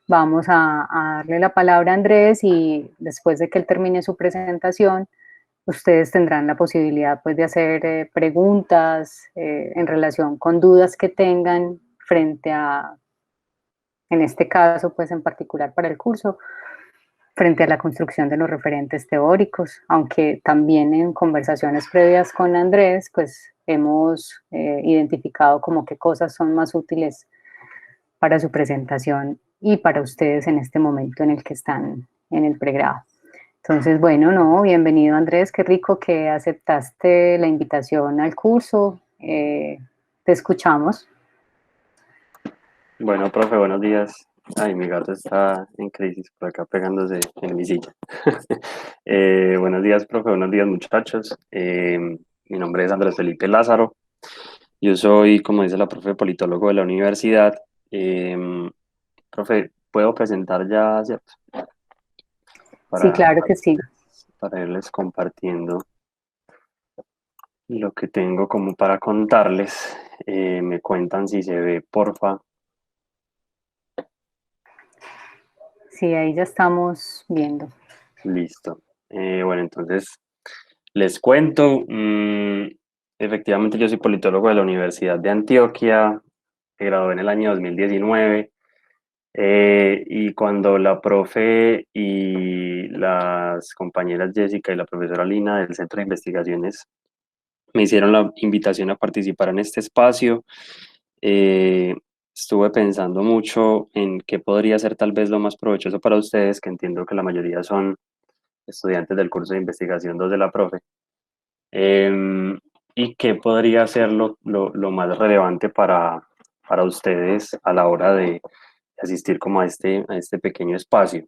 vamos a darle la palabra a Andrés y después de que él termine su presentación, ustedes tendrán la posibilidad pues, de hacer preguntas en relación con dudas que tengan frente a, en este caso, pues en particular para el curso, frente a la construcción de los referentes teóricos, aunque también en conversaciones previas con Andrés, pues hemos identificado como qué cosas son más útiles para su presentación y para ustedes en este momento en el que están en el pregrado. Entonces, bueno, no, bienvenido Andrés, qué rico que aceptaste la invitación al curso. Te escuchamos. Bueno, profe, buenos días. Ay, mi gato está en crisis por acá pegándose en mi silla. Buenos días, profe, buenos días, muchachos. Mi nombre es Andrés Felipe Lázaro. Yo soy, como dice la profe, politólogo de la universidad. Eh, Profe, ¿puedo presentar ya, cierto? Sí, Para, claro que sí. para irles compartiendo lo que tengo como para contarles. Me cuentan si se ve, porfa. Sí, ahí ya estamos viendo. Listo. Bueno, entonces les cuento. Efectivamente, yo soy politólogo de la Universidad de Antioquia. Me gradué en el año 2019. Y cuando la profe y las compañeras Jessica y la profesora Lina del Centro de Investigaciones me hicieron la invitación a participar en este espacio, eh, estuve pensando mucho en qué podría ser tal vez lo más provechoso para ustedes, que entiendo que la mayoría son estudiantes del curso de investigación 2 de la profe. ¿Y qué podría ser lo más relevante para ustedes a la hora de asistir como a este pequeño espacio?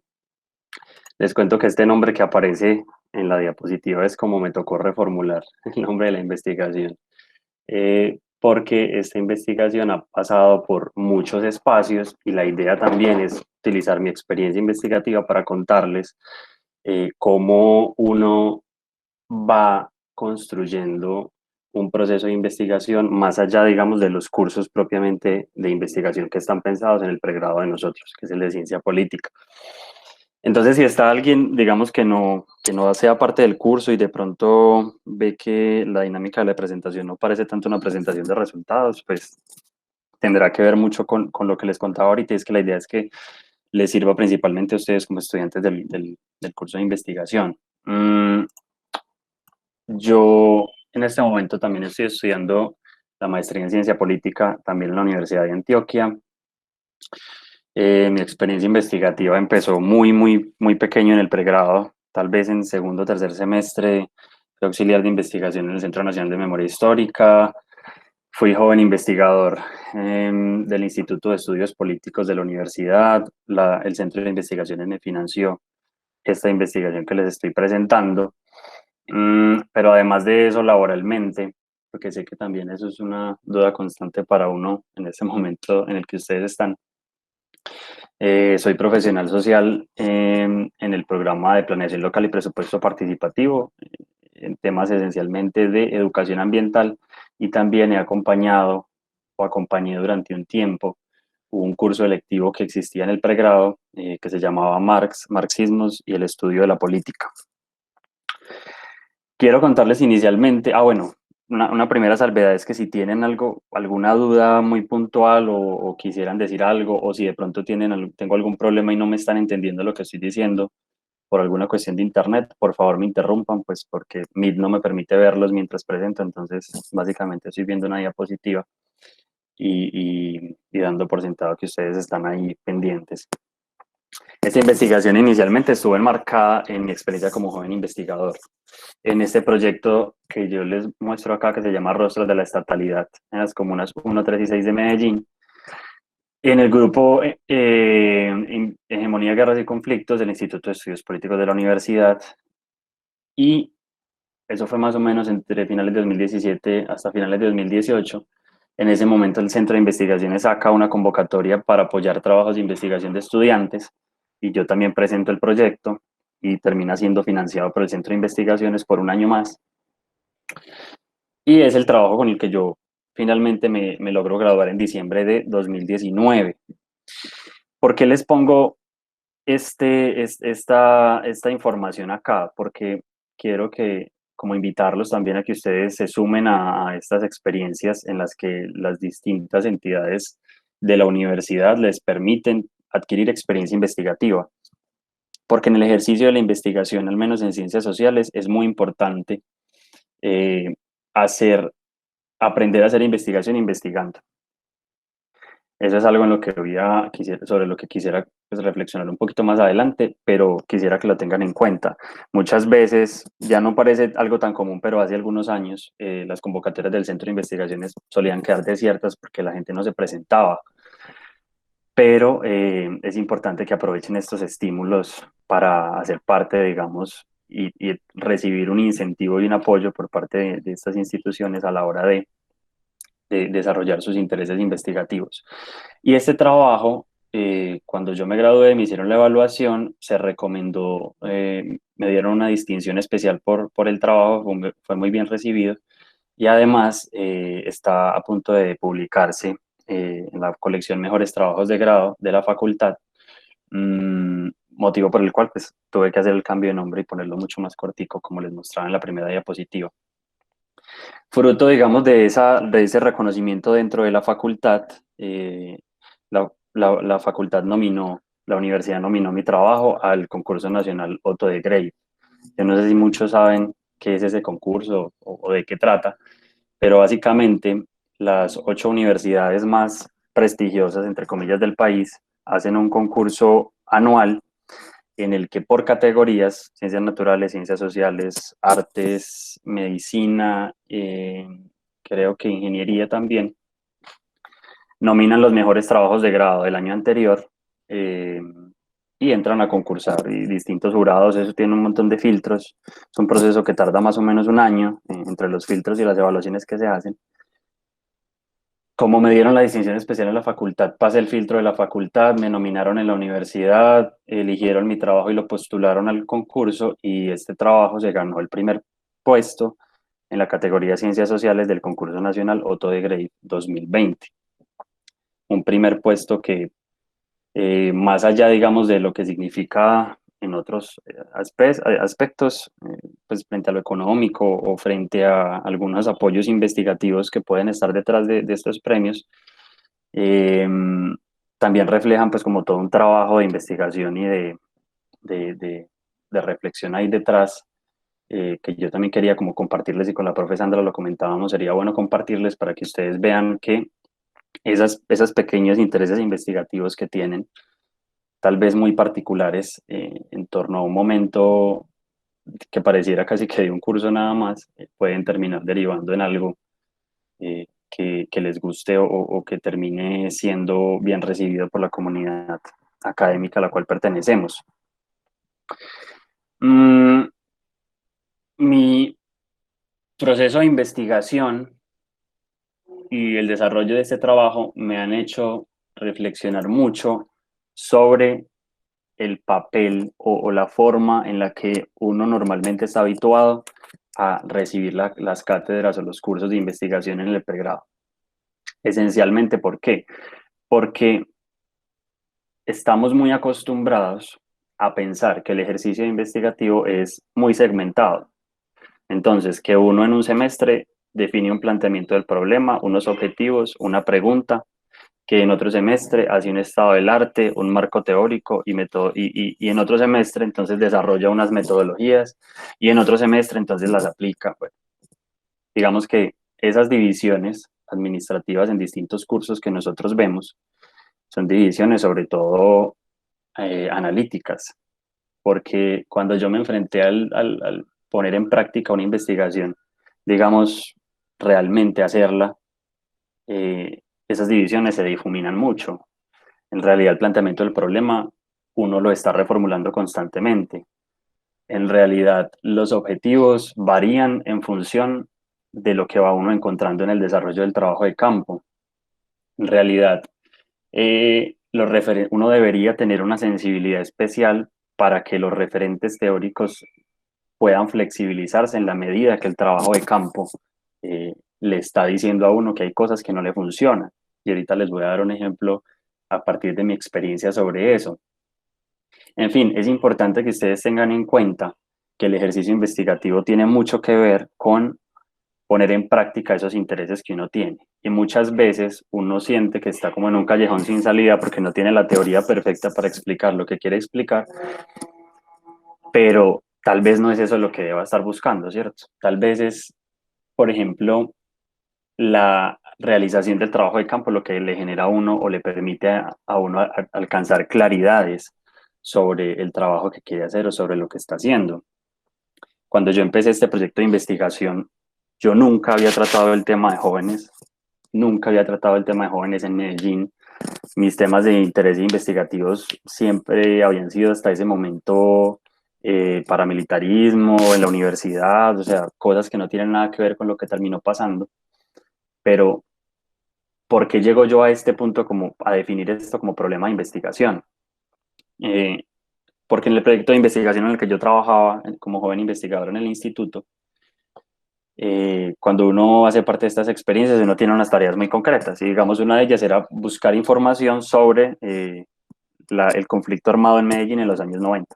Les cuento que este nombre que aparece en la diapositiva es como me tocó reformular el nombre de la investigación, porque esta investigación ha pasado por muchos espacios y la idea también es utilizar mi experiencia investigativa para contarles cómo uno va construyendo un proceso de investigación más allá, digamos, de los cursos propiamente de investigación que están pensados en el pregrado de nosotros, que es el de ciencia política. Entonces, si está alguien, digamos, que no sea parte del curso y de pronto ve que la dinámica de la presentación no parece tanto una presentación de resultados, pues tendrá que ver mucho con lo que les contaba ahorita, y es que la idea es que les sirva principalmente a ustedes como estudiantes del curso de investigación. Yo en este momento también estoy estudiando la maestría en ciencia política, también en la Universidad de Antioquia. Mi experiencia investigativa empezó muy pequeño en el pregrado, tal vez en segundo o tercer semestre. Fui auxiliar de investigación en el Centro Nacional de Memoria Histórica. Fui joven investigador del Instituto de Estudios Políticos de la universidad. El Centro de Investigaciones me financió esta investigación que les estoy presentando. Pero además de eso, laboralmente, porque sé que también eso es una duda constante para uno en ese momento en el que ustedes están. Soy profesional social en el programa de planeación local y presupuesto participativo, en temas esencialmente de educación ambiental, y también he acompañado o acompañé durante un tiempo un curso electivo que existía en el pregrado que se llamaba Marxismos y el estudio de la política. Quiero contarles inicialmente, bueno, una primera salvedad es que si tienen alguna duda muy puntual o quisieran decir algo, o si de pronto tengo algún problema y no me están entendiendo lo que estoy diciendo por alguna cuestión de internet, por favor me interrumpan, pues porque Meet no me permite verlos mientras presento, entonces básicamente estoy viendo una diapositiva y dando por sentado que ustedes están ahí pendientes. Esta investigación inicialmente estuvo enmarcada en mi experiencia como joven investigador en este proyecto que yo les muestro acá, que se llama Rostros de la Estatalidad, en las comunas 1, 3 y 6 de Medellín. En el grupo Hegemonía, Guerras y Conflictos del Instituto de Estudios Políticos de la Universidad. Y eso fue más o menos entre finales de 2017 hasta finales de 2018. En ese momento el Centro de Investigaciones saca una convocatoria para apoyar trabajos de investigación de estudiantes, y yo también presento el proyecto y termina siendo financiado por el Centro de Investigaciones por un año más. Y es el trabajo con el que yo finalmente me logro graduar en diciembre de 2019. ¿Por qué les pongo esta información acá? Porque quiero que, como invitarlos también a que ustedes se sumen a estas experiencias en las que las distintas entidades de la universidad les permiten adquirir experiencia investigativa. Porque en el ejercicio de la investigación, al menos en ciencias sociales, es muy importante eh, hacer, aprender a hacer investigación investigando. Eso es algo en lo que sobre lo que quisiera pues, reflexionar un poquito más adelante, pero quisiera que lo tengan en cuenta. Muchas veces, ya no parece algo tan común, pero hace algunos años las convocatorias del Centro de Investigaciones solían quedar desiertas porque la gente no se presentaba. Pero es importante que aprovechen estos estímulos para hacer parte, digamos, y recibir un incentivo y un apoyo por parte de estas instituciones a la hora de desarrollar sus intereses investigativos. Y este trabajo, cuando yo me gradué, me hicieron la evaluación, se recomendó, me dieron una distinción especial por el trabajo, fue muy bien recibido y además está a punto de publicarse en la colección Mejores Trabajos de Grado de la facultad, motivo por el cual pues, tuve que hacer el cambio de nombre y ponerlo mucho más cortico, como les mostraba en la primera diapositiva. Fruto, digamos, de ese reconocimiento dentro de la facultad, la facultad nominó, la universidad nominó mi trabajo al concurso nacional Otto de Grey. Yo no sé si muchos saben qué es ese concurso o de qué trata, pero básicamente las 8 universidades más prestigiosas, entre comillas, del país, hacen un concurso anual en el que por categorías, ciencias naturales, ciencias sociales, artes, medicina, creo que ingeniería también, nominan los mejores trabajos de grado del año anterior eh, y entran a concursar. Y distintos jurados, eso tiene un montón de filtros, es un proceso que tarda más o menos un año entre los filtros y las evaluaciones que se hacen. Como me dieron la distinción especial en la facultad, pasé el filtro de la facultad, me nominaron en la universidad, eligieron mi trabajo y lo postularon al concurso y este trabajo se ganó el primer puesto en la categoría Ciencias Sociales del concurso nacional Otto de Grey 2020. Un primer puesto que más allá, digamos, de lo que significa en otros aspectos, pues frente a lo económico o frente a algunos apoyos investigativos que pueden estar detrás de estos premios, eh, también reflejan pues como todo un trabajo de investigación y de, de, de reflexión ahí detrás, que yo también quería como compartirles y con la profe Sandra lo comentábamos, sería bueno compartirles para que ustedes vean que esas pequeños intereses investigativos que tienen, tal vez muy particulares, en torno a un momento que pareciera casi que de un curso nada más, pueden terminar derivando en algo que les guste o que termine siendo bien recibido por la comunidad académica a la cual pertenecemos. Mm, mi proceso de investigación y el desarrollo de este trabajo me han hecho reflexionar mucho sobre el papel o la forma en la que uno normalmente está habituado a recibir las cátedras o los cursos de investigación en el pregrado. Esencialmente, ¿por qué? Porque estamos muy acostumbrados a pensar que el ejercicio investigativo es muy segmentado. Entonces, que uno en un semestre define un planteamiento del problema, unos objetivos, una pregunta, que en otro semestre hace un estado del arte, un marco teórico y en otro semestre entonces desarrolla unas metodologías y en otro semestre entonces las aplica. Bueno, digamos que esas divisiones administrativas en distintos cursos que nosotros vemos son divisiones sobre todo analíticas, porque cuando yo me enfrenté al poner en práctica una investigación, digamos, realmente hacerla, esas divisiones se difuminan mucho. En realidad, el planteamiento del problema uno lo está reformulando constantemente. En realidad, los objetivos varían en función de lo que va uno encontrando en el desarrollo del trabajo de campo. En realidad, uno debería tener una sensibilidad especial para que los referentes teóricos puedan flexibilizarse en la medida que el trabajo de campo le está diciendo a uno que hay cosas que no le funcionan. Y ahorita les voy a dar un ejemplo a partir de mi experiencia sobre eso. En fin, es importante que ustedes tengan en cuenta que el ejercicio investigativo tiene mucho que ver con poner en práctica esos intereses que uno tiene. Y muchas veces uno siente que está como en un callejón sin salida porque no tiene la teoría perfecta para explicar lo que quiere explicar, pero tal vez no es eso lo que deba estar buscando, ¿cierto? Tal vez es, por ejemplo, la realización del trabajo de campo lo que le genera a uno o le permite a uno alcanzar claridades sobre el trabajo que quiere hacer o sobre lo que está haciendo. Cuando yo empecé este proyecto de investigación, yo nunca había tratado el tema de jóvenes, nunca había tratado el tema de jóvenes en Medellín. Mis temas de interés investigativos siempre habían sido hasta ese momento paramilitarismo en la universidad, o sea, cosas que no tienen nada que ver con lo que terminó pasando. Pero, ¿por qué llego yo a este punto como a definir esto como problema de investigación? Eh, Porque en el proyecto de investigación en el que yo trabajaba como joven investigador en el instituto, cuando uno hace parte de estas experiencias, uno tiene unas tareas muy concretas. Y digamos, una de ellas era buscar información sobre el conflicto armado en Medellín en los años 90.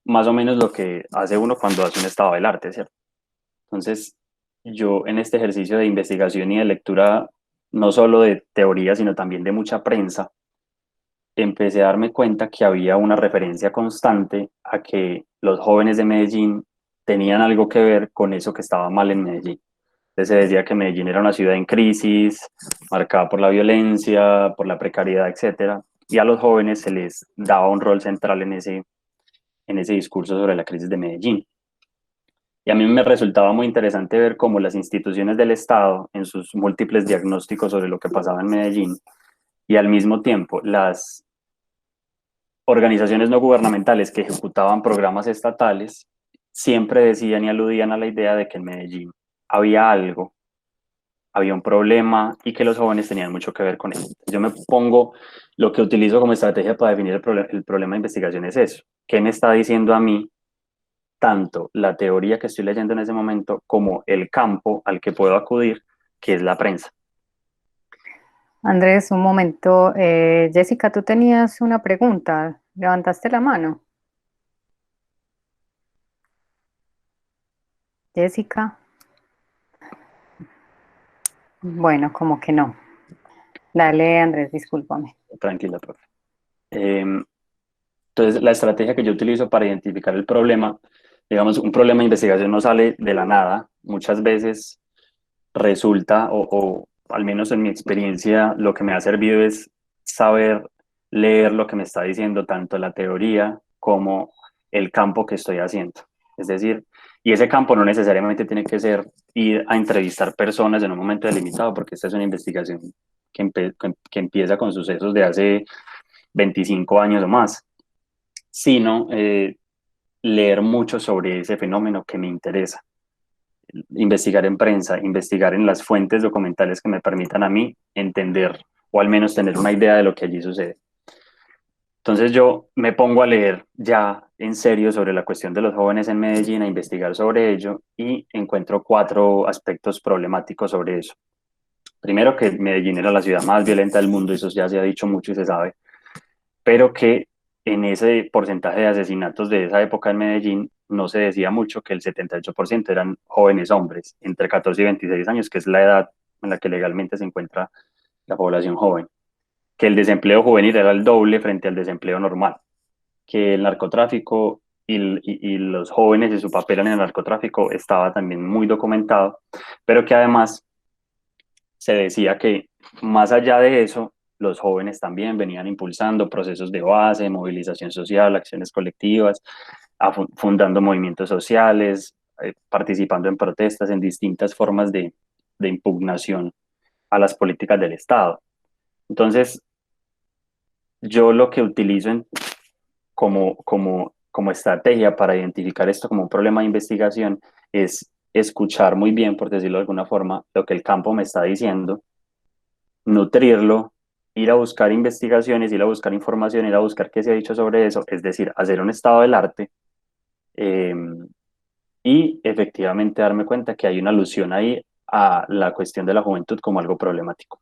Más o menos lo que hace uno cuando hace un estado del arte, ¿cierto? Entonces, yo en este ejercicio de investigación y de lectura, no solo de teoría, sino también de mucha prensa, empecé a darme cuenta que había una referencia constante a que los jóvenes de Medellín tenían algo que ver con eso que estaba mal en Medellín. Entonces se decía que Medellín era una ciudad en crisis, marcada por la violencia, por la precariedad, etcétera, y a los jóvenes se les daba un rol central en ese discurso sobre la crisis de Medellín. Y a mí me resultaba muy interesante ver cómo las instituciones del Estado, en sus múltiples diagnósticos sobre lo que pasaba en Medellín, y al mismo tiempo las organizaciones no gubernamentales que ejecutaban programas estatales siempre decían y aludían a la idea de que en Medellín había algo, había un problema y que los jóvenes tenían mucho que ver con él. Yo me pongo, lo que utilizo como estrategia para definir el problema de investigación es eso. ¿Qué me está diciendo a mí tanto la teoría que estoy leyendo en ese momento como el campo al que puedo acudir, que es la prensa? Andrés, un momento. Jessica, tú tenías una pregunta. ¿Levantaste la mano? Jessica. Bueno, como que no. Dale, Andrés, discúlpame. Tranquila, profe. Eh, entonces, la estrategia que yo utilizo para identificar el problema, digamos, un problema de investigación no sale de la nada. Muchas veces resulta, o al menos en mi experiencia, lo que me ha servido es saber leer lo que me está diciendo tanto la teoría como el campo que estoy haciendo. Es decir, y ese campo no necesariamente tiene que ser ir a entrevistar personas en un momento delimitado, porque esta es una investigación que empieza con sucesos de hace 25 años o más, sino leer mucho sobre ese fenómeno que me interesa, investigar en prensa, investigar en las fuentes documentales que me permitan a mí entender o al menos tener una idea de lo que allí sucede. Entonces yo me pongo a leer ya en serio sobre la cuestión de los jóvenes en Medellín, a investigar sobre ello y encuentro 4 aspectos problemáticos sobre eso. Primero, que Medellín era la ciudad más violenta del mundo, eso ya se ha dicho mucho y se sabe, pero que en ese porcentaje de asesinatos de esa época en Medellín no se decía mucho que el 78% eran jóvenes hombres, entre 14 y 26 años, que es la edad en la que legalmente se encuentra la población joven, que el desempleo juvenil era el doble frente al desempleo normal, que el narcotráfico y los jóvenes y su papel en el narcotráfico estaba también muy documentado, pero que además se decía que más allá de eso, los jóvenes también venían impulsando procesos de base, movilización social, acciones colectivas, fundando movimientos sociales, participando en protestas, en distintas formas de impugnación a las políticas del Estado. Entonces, yo lo que utilizo como estrategia para identificar esto como un problema de investigación es escuchar muy bien, por decirlo de alguna forma, lo que el campo me está diciendo, nutrirlo, ir a buscar investigaciones, ir a buscar información, ir a buscar qué se ha dicho sobre eso, es decir, hacer un estado del arte eh, y efectivamente darme cuenta que hay una alusión ahí a la cuestión de la juventud como algo problemático.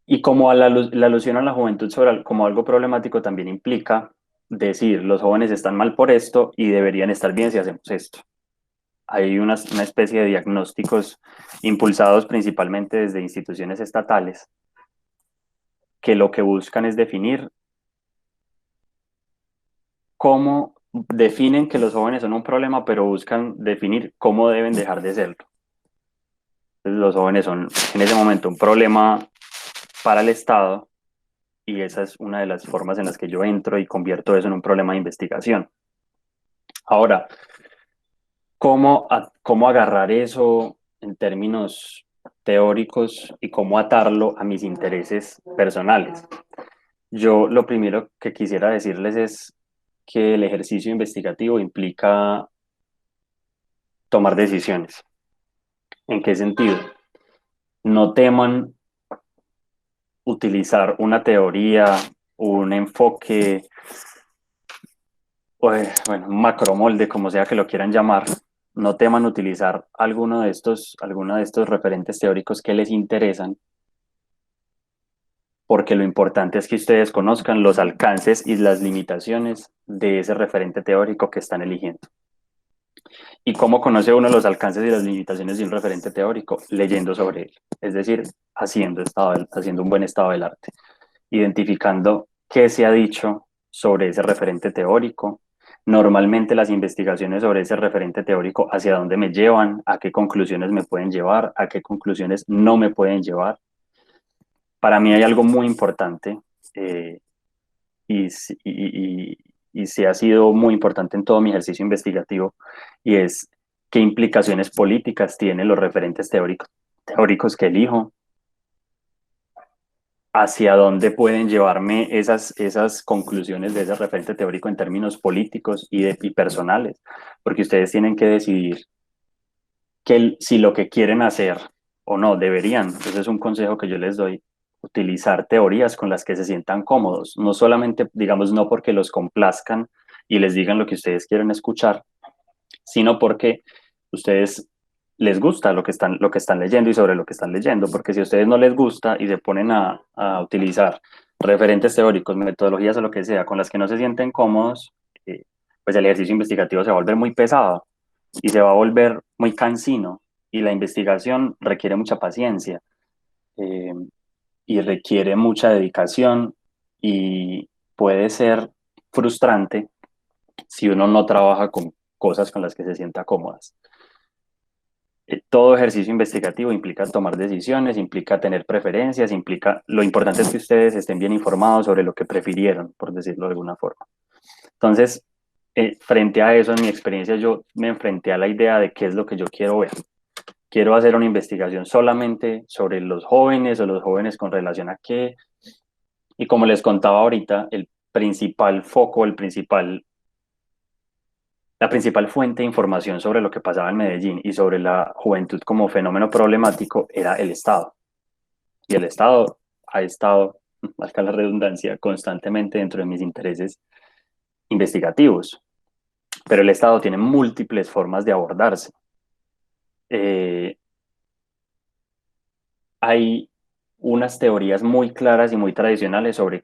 Y como la alusión a la juventud como algo problemático también implica decir, los jóvenes están mal por esto y deberían estar bien si hacemos esto. Hay una especie de diagnósticos impulsados principalmente desde instituciones estatales que lo que buscan es definir cómo definen que los jóvenes son un problema, pero buscan definir cómo deben dejar de serlo. Entonces, los jóvenes son en ese momento un problema para el Estado y esa es una de las formas en las que yo entro y convierto eso en un problema de investigación. Ahora, cómo agarrar eso en términos teóricos y cómo atarlo a mis intereses personales? Yo lo primero que quisiera decirles es que el ejercicio investigativo implica tomar decisiones. ¿En qué sentido? No teman utilizar una teoría, un enfoque, pues, bueno, un macromolde, como sea que lo quieran llamar. No teman utilizar alguno de estos referentes teóricos que les interesan, porque lo importante es que ustedes conozcan los alcances y las limitaciones de ese referente teórico que están eligiendo. ¿Y cómo conoce uno los alcances y las limitaciones de un referente teórico? Leyendo sobre él, es decir, haciendo un buen estado del arte, identificando qué se ha dicho sobre ese referente teórico. Normalmente las investigaciones sobre ese referente teórico, hacia dónde me llevan, a qué conclusiones me pueden llevar, a qué conclusiones no me pueden llevar. Para mí hay algo muy importante eh, y, y sí ha sido muy importante en todo mi ejercicio investigativo, y es qué implicaciones políticas tienen los referentes teóricos que elijo, hacia dónde pueden llevarme esas conclusiones de ese referente teórico en términos políticos y personales, porque ustedes tienen que decidir si lo que quieren hacer o no, deberían, ese es un consejo que yo les doy, utilizar teorías con las que se sientan cómodos, no solamente, digamos, no porque los complazcan y les digan lo que ustedes quieren escuchar, sino porque ustedes les gusta lo que están leyendo y sobre lo que están leyendo, porque si a ustedes no les gusta y se ponen a utilizar referentes teóricos, metodologías o lo que sea, con las que no se sienten cómodos, pues el ejercicio investigativo se va a volver muy pesado y se va a volver muy cansino, y la investigación requiere mucha paciencia eh, y requiere mucha dedicación y puede ser frustrante si uno no trabaja con cosas con las que se sienta cómodas. Todo ejercicio investigativo implica tomar decisiones, implica tener preferencias, lo importante es que ustedes estén bien informados sobre lo que prefirieron, por decirlo de alguna forma. Entonces, frente a eso, en mi experiencia, yo me enfrenté a la idea de qué es lo que yo quiero ver. Quiero hacer una investigación solamente sobre los jóvenes o los jóvenes con relación a qué. Y como les contaba ahorita, el principal foco, la principal fuente de información sobre lo que pasaba en Medellín y sobre la juventud como fenómeno problemático era el Estado. Y el Estado ha estado, marca la redundancia, constantemente dentro de mis intereses investigativos. Pero el Estado tiene múltiples formas de abordarse. Eh, hay unas teorías muy claras y muy tradicionales sobre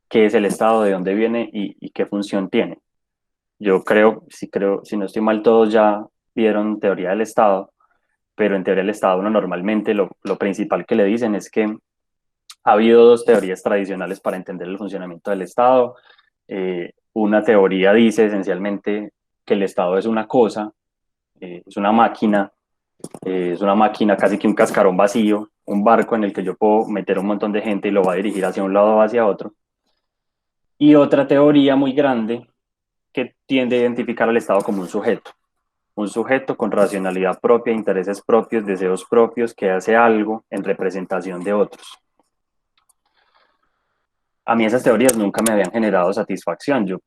qué es el Estado, de dónde viene y qué función tiene. Yo creo, si no estoy mal, todos ya vieron teoría del Estado, pero en teoría del Estado uno normalmente lo principal que le dicen es que ha habido dos teorías tradicionales para entender el funcionamiento del Estado. Una teoría dice esencialmente que el Estado es una cosa, es una máquina casi que un cascarón vacío, un barco en el que yo puedo meter un montón de gente y lo va a dirigir hacia un lado o hacia otro. Y otra teoría muy grande que tiende a identificar al Estado como un sujeto con racionalidad propia, intereses propios, deseos propios, que hace algo en representación de otros. A mí esas teorías nunca me habían generado satisfacción. Yo,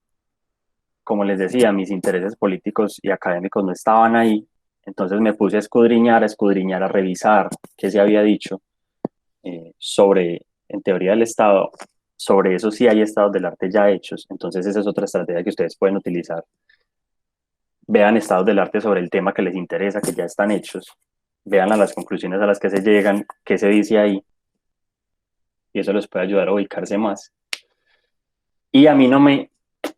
como les decía, mis intereses políticos y académicos no estaban ahí, entonces me puse a escudriñar, a revisar qué se había dicho en teoría del Estado. Sobre eso sí hay estados del arte ya hechos, entonces esa es otra estrategia que ustedes pueden utilizar. Vean estados del arte sobre el tema que les interesa, que ya están hechos, vean a las conclusiones a las que se llegan, qué se dice ahí, y eso les puede ayudar a ubicarse más. Y a mí no me,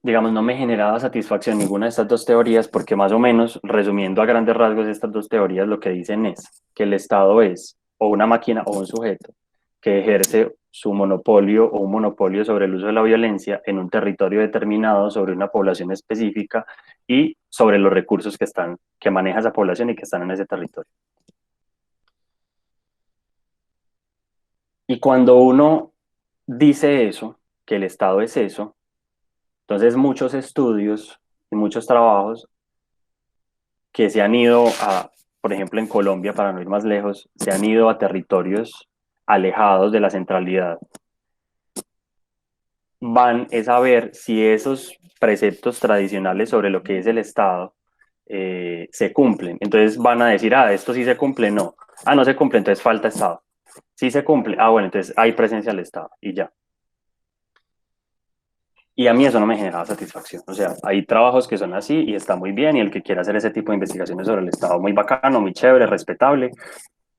digamos, no me generaba satisfacción ninguna de estas dos teorías porque más o menos, resumiendo a grandes rasgos estas dos teorías, lo que dicen es que el Estado es o una máquina o un sujeto que ejerce su monopolio o un monopolio sobre el uso de la violencia en un territorio determinado, sobre una población específica y sobre los recursos que maneja esa población y que están en ese territorio. Y cuando uno dice eso, que el Estado es eso, entonces muchos estudios y muchos trabajos que se han ido a, por ejemplo, en Colombia, para no ir más lejos, se han ido a territorios alejados de la centralidad, van es a ver si esos preceptos tradicionales sobre lo que es el Estado se cumplen. Entonces van a decir, ah, esto sí se cumple, no. Ah, no se cumple, entonces falta Estado. Sí se cumple, ah, bueno, entonces hay presencia del Estado y ya. Y a mí eso no me generaba satisfacción. O sea, hay trabajos que son así y está muy bien y el que quiera hacer ese tipo de investigaciones sobre el Estado, muy bacano, muy chévere, respetable,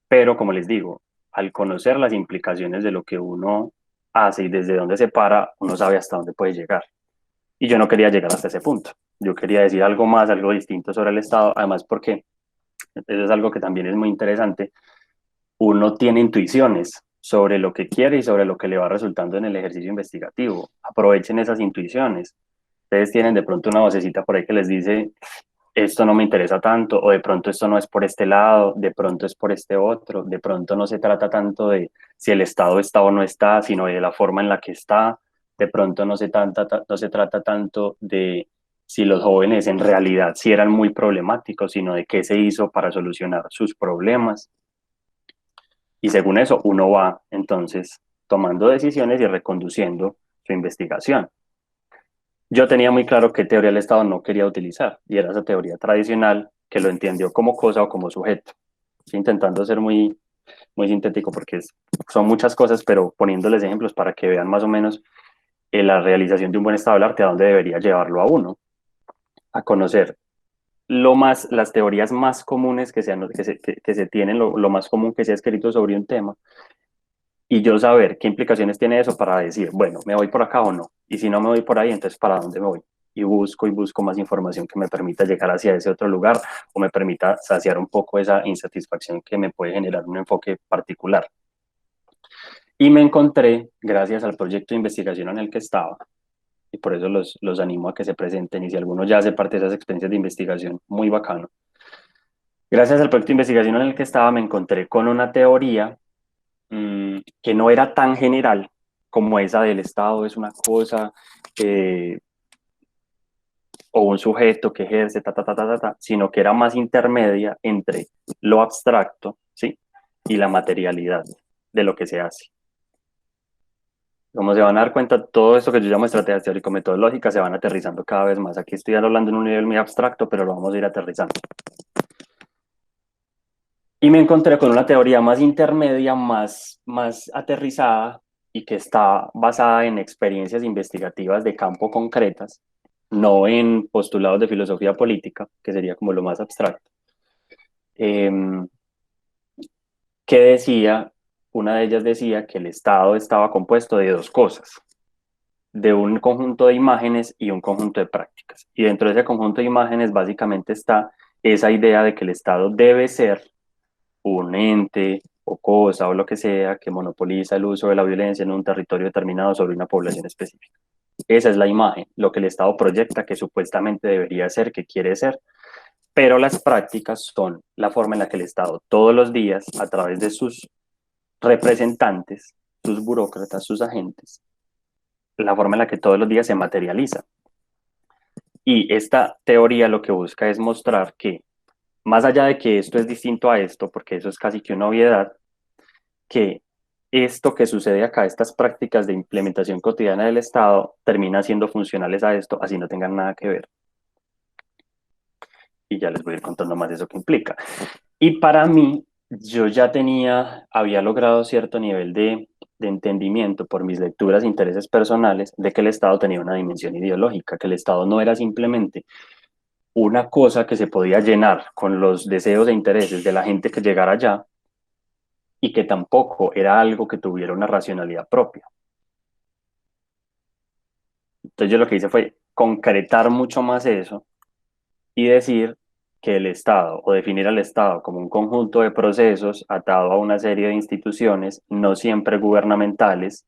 pero como les digo, al conocer las implicaciones de lo que uno hace y desde dónde se para, uno sabe hasta dónde puede llegar. Y yo no quería llegar hasta ese punto. Yo quería decir algo más, algo distinto sobre el Estado, además porque eso es algo que también es muy interesante. Uno tiene intuiciones sobre lo que quiere y sobre lo que le va resultando en el ejercicio investigativo. Aprovechen esas intuiciones. Ustedes tienen de pronto una vocecita por ahí que les dice, esto no me interesa tanto, o de pronto esto no es por este lado, de pronto es por este otro, de pronto no se trata tanto de si el Estado está o no está, sino de la forma en la que está, de pronto no se trata tanto de si los jóvenes en realidad sí eran muy problemáticos, sino de qué se hizo para solucionar sus problemas. Y según eso, uno va entonces tomando decisiones y reconduciendo su investigación. Yo tenía muy claro qué teoría del Estado no quería utilizar, y era esa teoría tradicional que lo entendió como cosa o como sujeto. Estoy intentando ser muy sintético porque son muchas cosas, pero poniéndoles ejemplos para que vean más o menos la realización de un buen estado del arte a dónde debería llevarlo a uno, a conocer las teorías más comunes que se tienen, lo más común que se ha escrito sobre un tema, y yo saber qué implicaciones tiene eso para decir, bueno, ¿me voy por acá o no? Y si no me voy por ahí, entonces ¿para dónde me voy? Y busco más información que me permita llegar hacia ese otro lugar o me permita saciar un poco esa insatisfacción que me puede generar un enfoque particular. Y me encontré, gracias al proyecto de investigación en el que estaba, y por eso los animo a que se presenten, y si alguno ya hace parte de esas experiencias de investigación, muy bacano. Gracias al proyecto de investigación en el que estaba, me encontré con una teoría que no era tan general como esa del Estado es una cosa, o un sujeto que ejerce, sino que era más intermedia entre lo abstracto, ¿sí? Y la materialidad de lo que se hace. Como se van a dar cuenta, todo esto que yo llamo estrategias teórico-metodológicas se van aterrizando cada vez más. Aquí estoy hablando en un nivel muy abstracto, pero lo vamos a ir aterrizando. Y me encontré con una teoría más intermedia, más aterrizada y que está basada en experiencias investigativas de campo concretas, no en postulados de filosofía política, que sería como lo más abstracto, que decía, una de ellas decía que el Estado estaba compuesto de dos cosas, de un conjunto de imágenes y un conjunto de prácticas. Y dentro de ese conjunto de imágenes básicamente está esa idea de que el Estado debe ser un ente o cosa o lo que sea que monopoliza el uso de la violencia en un territorio determinado sobre una población específica. Esa es la imagen, lo que el Estado proyecta que supuestamente debería ser, que quiere ser, pero las prácticas son la forma en la que el Estado todos los días, a través de sus representantes, sus burócratas, sus agentes, la forma en la que todos los días se materializa. Y esta teoría lo que busca es mostrar que, más allá de que esto es distinto a esto, porque eso es casi que una obviedad, que esto que sucede acá, estas prácticas de implementación cotidiana del Estado, termina siendo funcionales a esto, así no tengan nada que ver. Y ya les voy a ir contando más de eso que implica. Y para mí, yo ya había logrado cierto nivel de entendimiento por mis lecturas e intereses personales de que el Estado tenía una dimensión ideológica, que el Estado no era simplemente una cosa que se podía llenar con los deseos e intereses de la gente que llegara allá, y que tampoco era algo que tuviera una racionalidad propia. Entonces yo lo que hice fue concretar mucho más eso y decir que el Estado, o definir al Estado como un conjunto de procesos atado a una serie de instituciones, no siempre gubernamentales,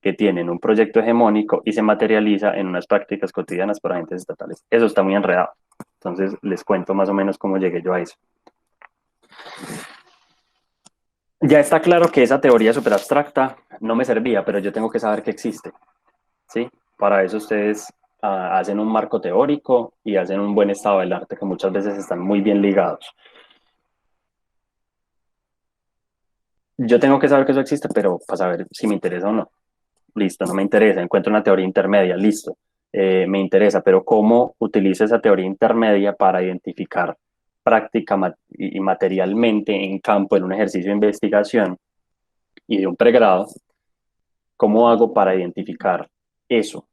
que tienen un proyecto hegemónico y se materializa en unas prácticas cotidianas por agentes estatales. Eso está muy enredado. Entonces les cuento más o menos cómo llegué yo a eso. Ya está claro que esa teoría súper abstracta no me servía, pero yo tengo que saber que existe, ¿sí? Para eso ustedes hacen un marco teórico y hacen un buen estado del arte, que muchas veces están muy bien ligados. Yo tengo que saber que eso existe, pero para saber si me interesa o no. Listo, no me interesa, encuentro una teoría intermedia, listo, me interesa, pero ¿cómo utilizo esa teoría intermedia para identificar práctica y materialmente en campo, en un ejercicio de investigación y de un pregrado? ¿Cómo hago para identificar eso?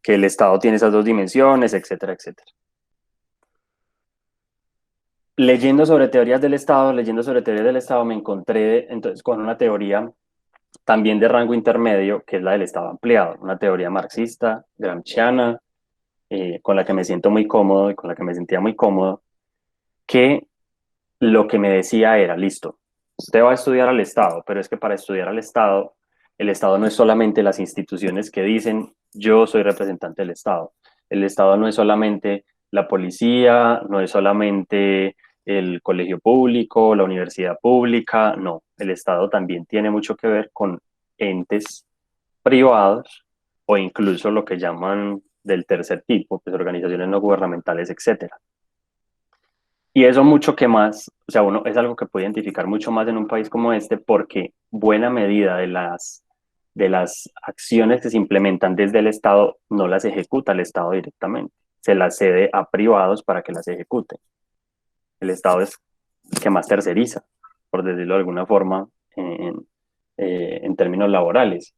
Que el Estado tiene esas dos dimensiones, etcétera, etcétera. Leyendo sobre teorías del Estado, me encontré entonces con una teoría también de rango intermedio, que es la del Estado ampliado, una teoría marxista, gramsciana, con la que me siento muy cómodo y con la que me sentía muy cómodo, que lo que me decía era, listo, usted va a estudiar al Estado, pero es que para estudiar al Estado, el Estado no es solamente las instituciones que dicen, yo soy representante del Estado. El Estado no es solamente la policía, no es solamente el colegio público, la universidad pública, no. El Estado también tiene mucho que ver con entes privados o incluso lo que llaman del tercer tipo, pues organizaciones no gubernamentales, etcétera. Y eso mucho que más, o sea, uno es algo que puede identificar mucho más en un país como este porque buena medida de las acciones que se implementan desde el Estado no las ejecuta el Estado directamente, se las cede a privados para que las ejecuten. El Estado es el que más terceriza, por decirlo de alguna forma, en términos laborales.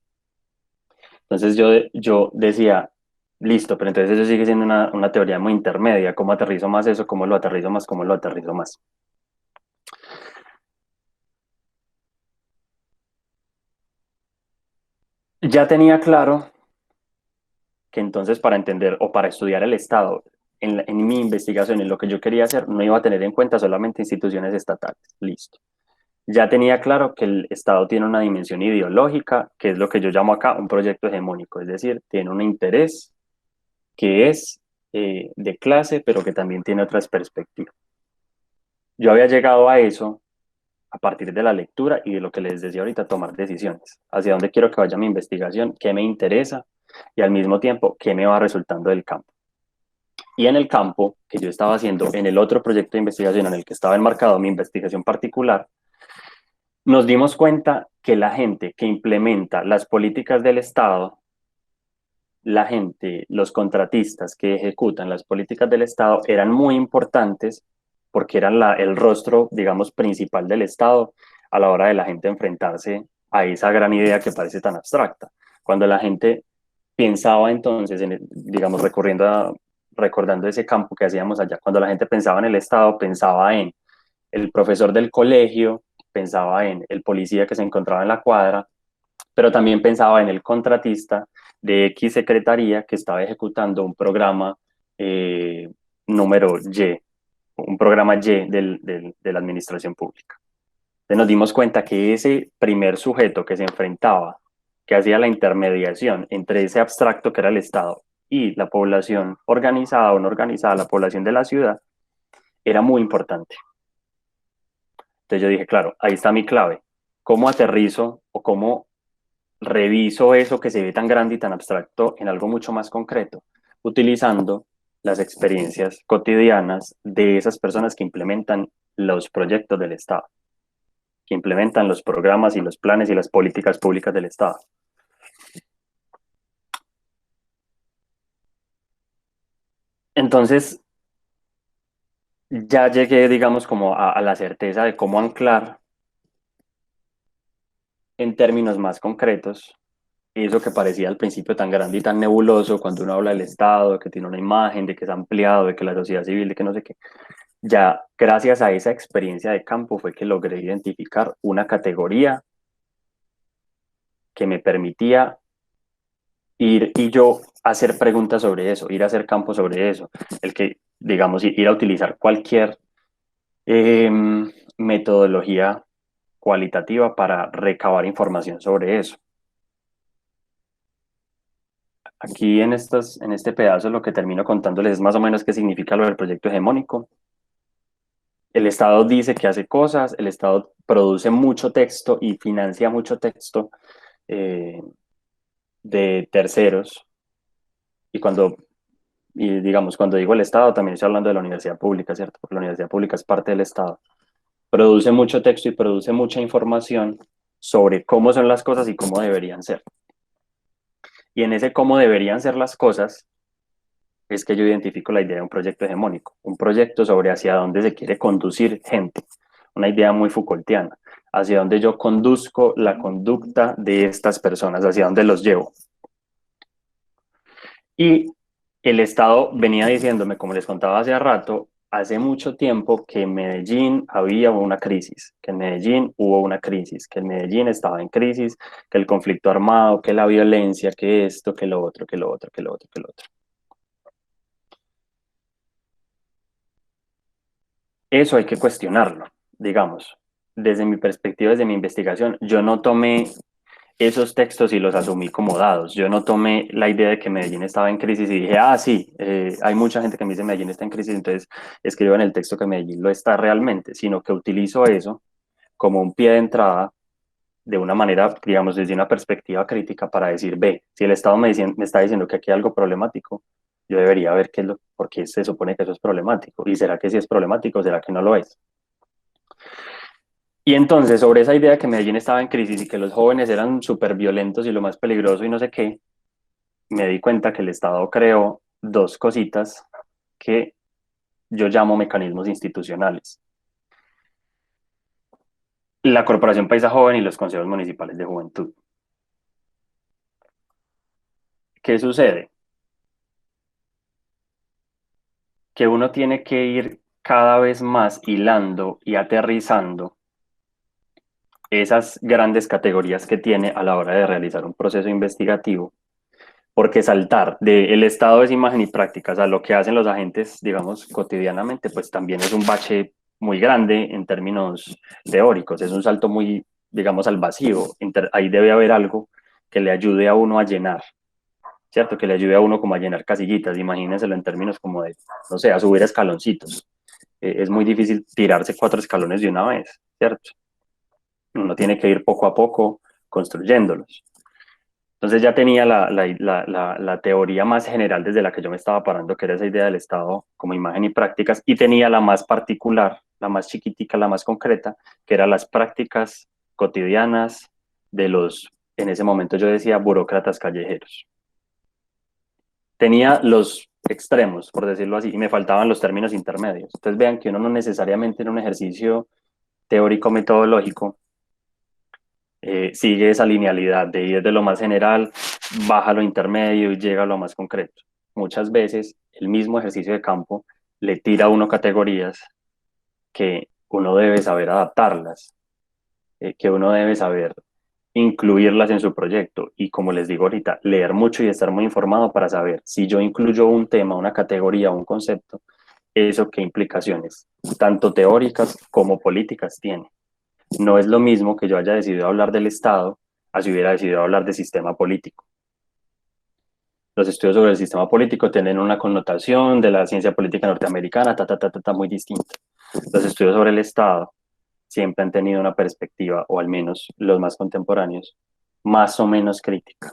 Entonces yo decía, listo, pero entonces eso sigue siendo una teoría muy intermedia. ¿Cómo aterrizo más eso? ¿Cómo lo aterrizo más? ¿Cómo lo aterrizo más? Ya tenía claro que entonces para entender o para estudiar el Estado en mi investigación, en lo que yo quería hacer, no iba a tener en cuenta solamente instituciones estatales. Listo. Ya tenía claro que el Estado tiene una dimensión ideológica, que es lo que yo llamo acá un proyecto hegemónico, es decir, tiene un interés que es de clase, pero que también tiene otras perspectivas. Yo había llegado a eso a partir de la lectura y de lo que les decía ahorita, tomar decisiones. Hacia dónde quiero que vaya mi investigación, qué me interesa y al mismo tiempo qué me va resultando del campo. Y en el campo que yo estaba haciendo, en el otro proyecto de investigación en el que estaba enmarcado mi investigación particular, nos dimos cuenta que la gente que implementa las políticas del Estado, la gente, los contratistas que ejecutan las políticas del Estado eran muy importantes porque eran el rostro, digamos, principal del Estado a la hora de la gente enfrentarse a esa gran idea que parece tan abstracta. Cuando la gente pensaba entonces, digamos, recordando ese campo que hacíamos allá, cuando la gente pensaba en el Estado, pensaba en el profesor del colegio, pensaba en el policía que se encontraba en la cuadra, pero también pensaba en el contratista de X secretaría que estaba ejecutando un programa número Y, un programa Y de la administración pública. Entonces nos dimos cuenta que ese primer sujeto que se enfrentaba, que hacía la intermediación entre ese abstracto que era el Estado y la población organizada o no organizada, la población de la ciudad, era muy importante. Entonces yo dije, claro, ahí está mi clave. ¿Cómo aterrizo o cómo reviso eso que se ve tan grande y tan abstracto en algo mucho más concreto? Utilizando las experiencias cotidianas de esas personas que implementan los proyectos del Estado, que implementan los programas y los planes y las políticas públicas del Estado. Entonces, ya llegué, digamos, como a la certeza de cómo anclar en términos más concretos eso que parecía al principio tan grande y tan nebuloso cuando uno habla del Estado, de que tiene una imagen, de que es ampliado, de que la sociedad civil, de que no sé qué. Ya gracias a esa experiencia de campo fue que logré identificar una categoría que me permitía ir y yo hacer preguntas sobre eso, ir a hacer campo sobre eso, el que, digamos, ir a utilizar cualquier eh, metodología cualitativa para recabar información sobre eso. Aquí en este pedazo lo que termino contándoles es más o menos qué significa lo del proyecto hegemónico. El Estado dice que hace cosas, el Estado produce mucho texto y financia mucho texto eh, de terceros. Y digamos, cuando digo el Estado, también estoy hablando de la universidad pública, ¿cierto? Porque la universidad pública es parte del Estado. Produce mucho texto y produce mucha información sobre cómo son las cosas y cómo deberían ser. Y en ese cómo deberían ser las cosas es que yo identifico la idea de un proyecto hegemónico, un proyecto sobre hacia dónde se quiere conducir gente, una idea muy Foucaultiana, hacia dónde yo conduzco la conducta de estas personas, hacia dónde los llevo. Y el Estado venía diciéndome, como les contaba hace rato, hace mucho tiempo que en Medellín había una crisis, que en Medellín hubo una crisis, que en Medellín estaba en crisis, que el conflicto armado, que la violencia, que esto, que lo otro, que lo otro, que lo otro, que lo otro. Eso hay que cuestionarlo, digamos. Desde mi perspectiva, desde mi investigación, yo no tomé esos textos y los asumí como dados. Yo no tomé la idea de que Medellín estaba en crisis y dije, ah, sí, hay mucha gente que me dice Medellín está en crisis, entonces escribo en el texto que Medellín lo está realmente, sino que utilizo eso como un pie de entrada de una manera, digamos, desde una perspectiva crítica para decir, ve, si el Estado me está diciendo que aquí hay algo problemático, yo debería ver qué es lo, por qué se supone que eso es problemático. ¿Y será que sí es problemático? ¿Será que no lo es? Y entonces, sobre esa idea de que Medellín estaba en crisis y que los jóvenes eran súper violentos y lo más peligroso y no sé qué, me di cuenta que el Estado creó dos cositas que yo llamo mecanismos institucionales. La Corporación Paisa Joven y los consejos municipales de juventud. ¿Qué sucede? Que uno tiene que ir cada vez más hilando y aterrizando esas grandes categorías que tiene a la hora de realizar un proceso investigativo, porque saltar del estado de imagen y prácticas a lo que hacen los agentes, digamos, cotidianamente, pues también es un bache muy grande en términos teóricos, es un salto muy, digamos, al vacío. Ahí debe haber algo que le ayude a uno a llenar, ¿cierto? Que le ayude a uno como a llenar casillitas, imagínenselo en términos como de, no sé, a subir escaloncitos. Es muy difícil tirarse 4 escalones de una vez, ¿cierto? Uno tiene que ir poco a poco construyéndolos. Entonces ya tenía la teoría más general desde la que yo me estaba parando, que era esa idea del Estado como imagen y prácticas, y tenía la más particular, la más chiquitica, la más concreta, que eran las prácticas cotidianas de los, en ese momento yo decía, burócratas callejeros. Tenía los extremos, por decirlo así, y me faltaban los términos intermedios. Entonces vean que uno no necesariamente en un ejercicio teórico-metodológico sigue esa linealidad de ir de lo más general, baja a lo intermedio y llega a lo más concreto. Muchas veces el mismo ejercicio de campo le tira a uno categorías que uno debe saber adaptarlas, que uno debe saber incluirlas en su proyecto y como les digo ahorita, leer mucho y estar muy informado para saber si yo incluyo un tema, una categoría, un concepto, eso qué implicaciones, tanto teóricas como políticas tiene. No es lo mismo que yo haya decidido hablar del Estado a si hubiera decidido hablar de sistema político. Los estudios sobre el sistema político tienen una connotación de la ciencia política norteamericana, muy distinta. Los estudios sobre el Estado siempre han tenido una perspectiva, o al menos los más contemporáneos, más o menos crítica,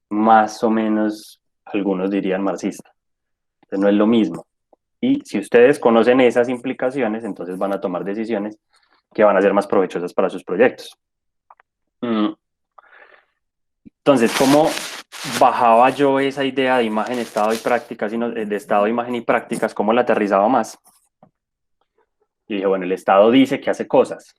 más o menos, algunos dirían marxista. Entonces no es lo mismo. Y si ustedes conocen esas implicaciones, entonces van a tomar decisiones que van a ser más provechosas para sus proyectos. Entonces, ¿cómo bajaba yo esa idea de imagen, estado y prácticas, de estado, imagen y prácticas, cómo la aterrizaba más? Y dije, bueno, el Estado dice que hace cosas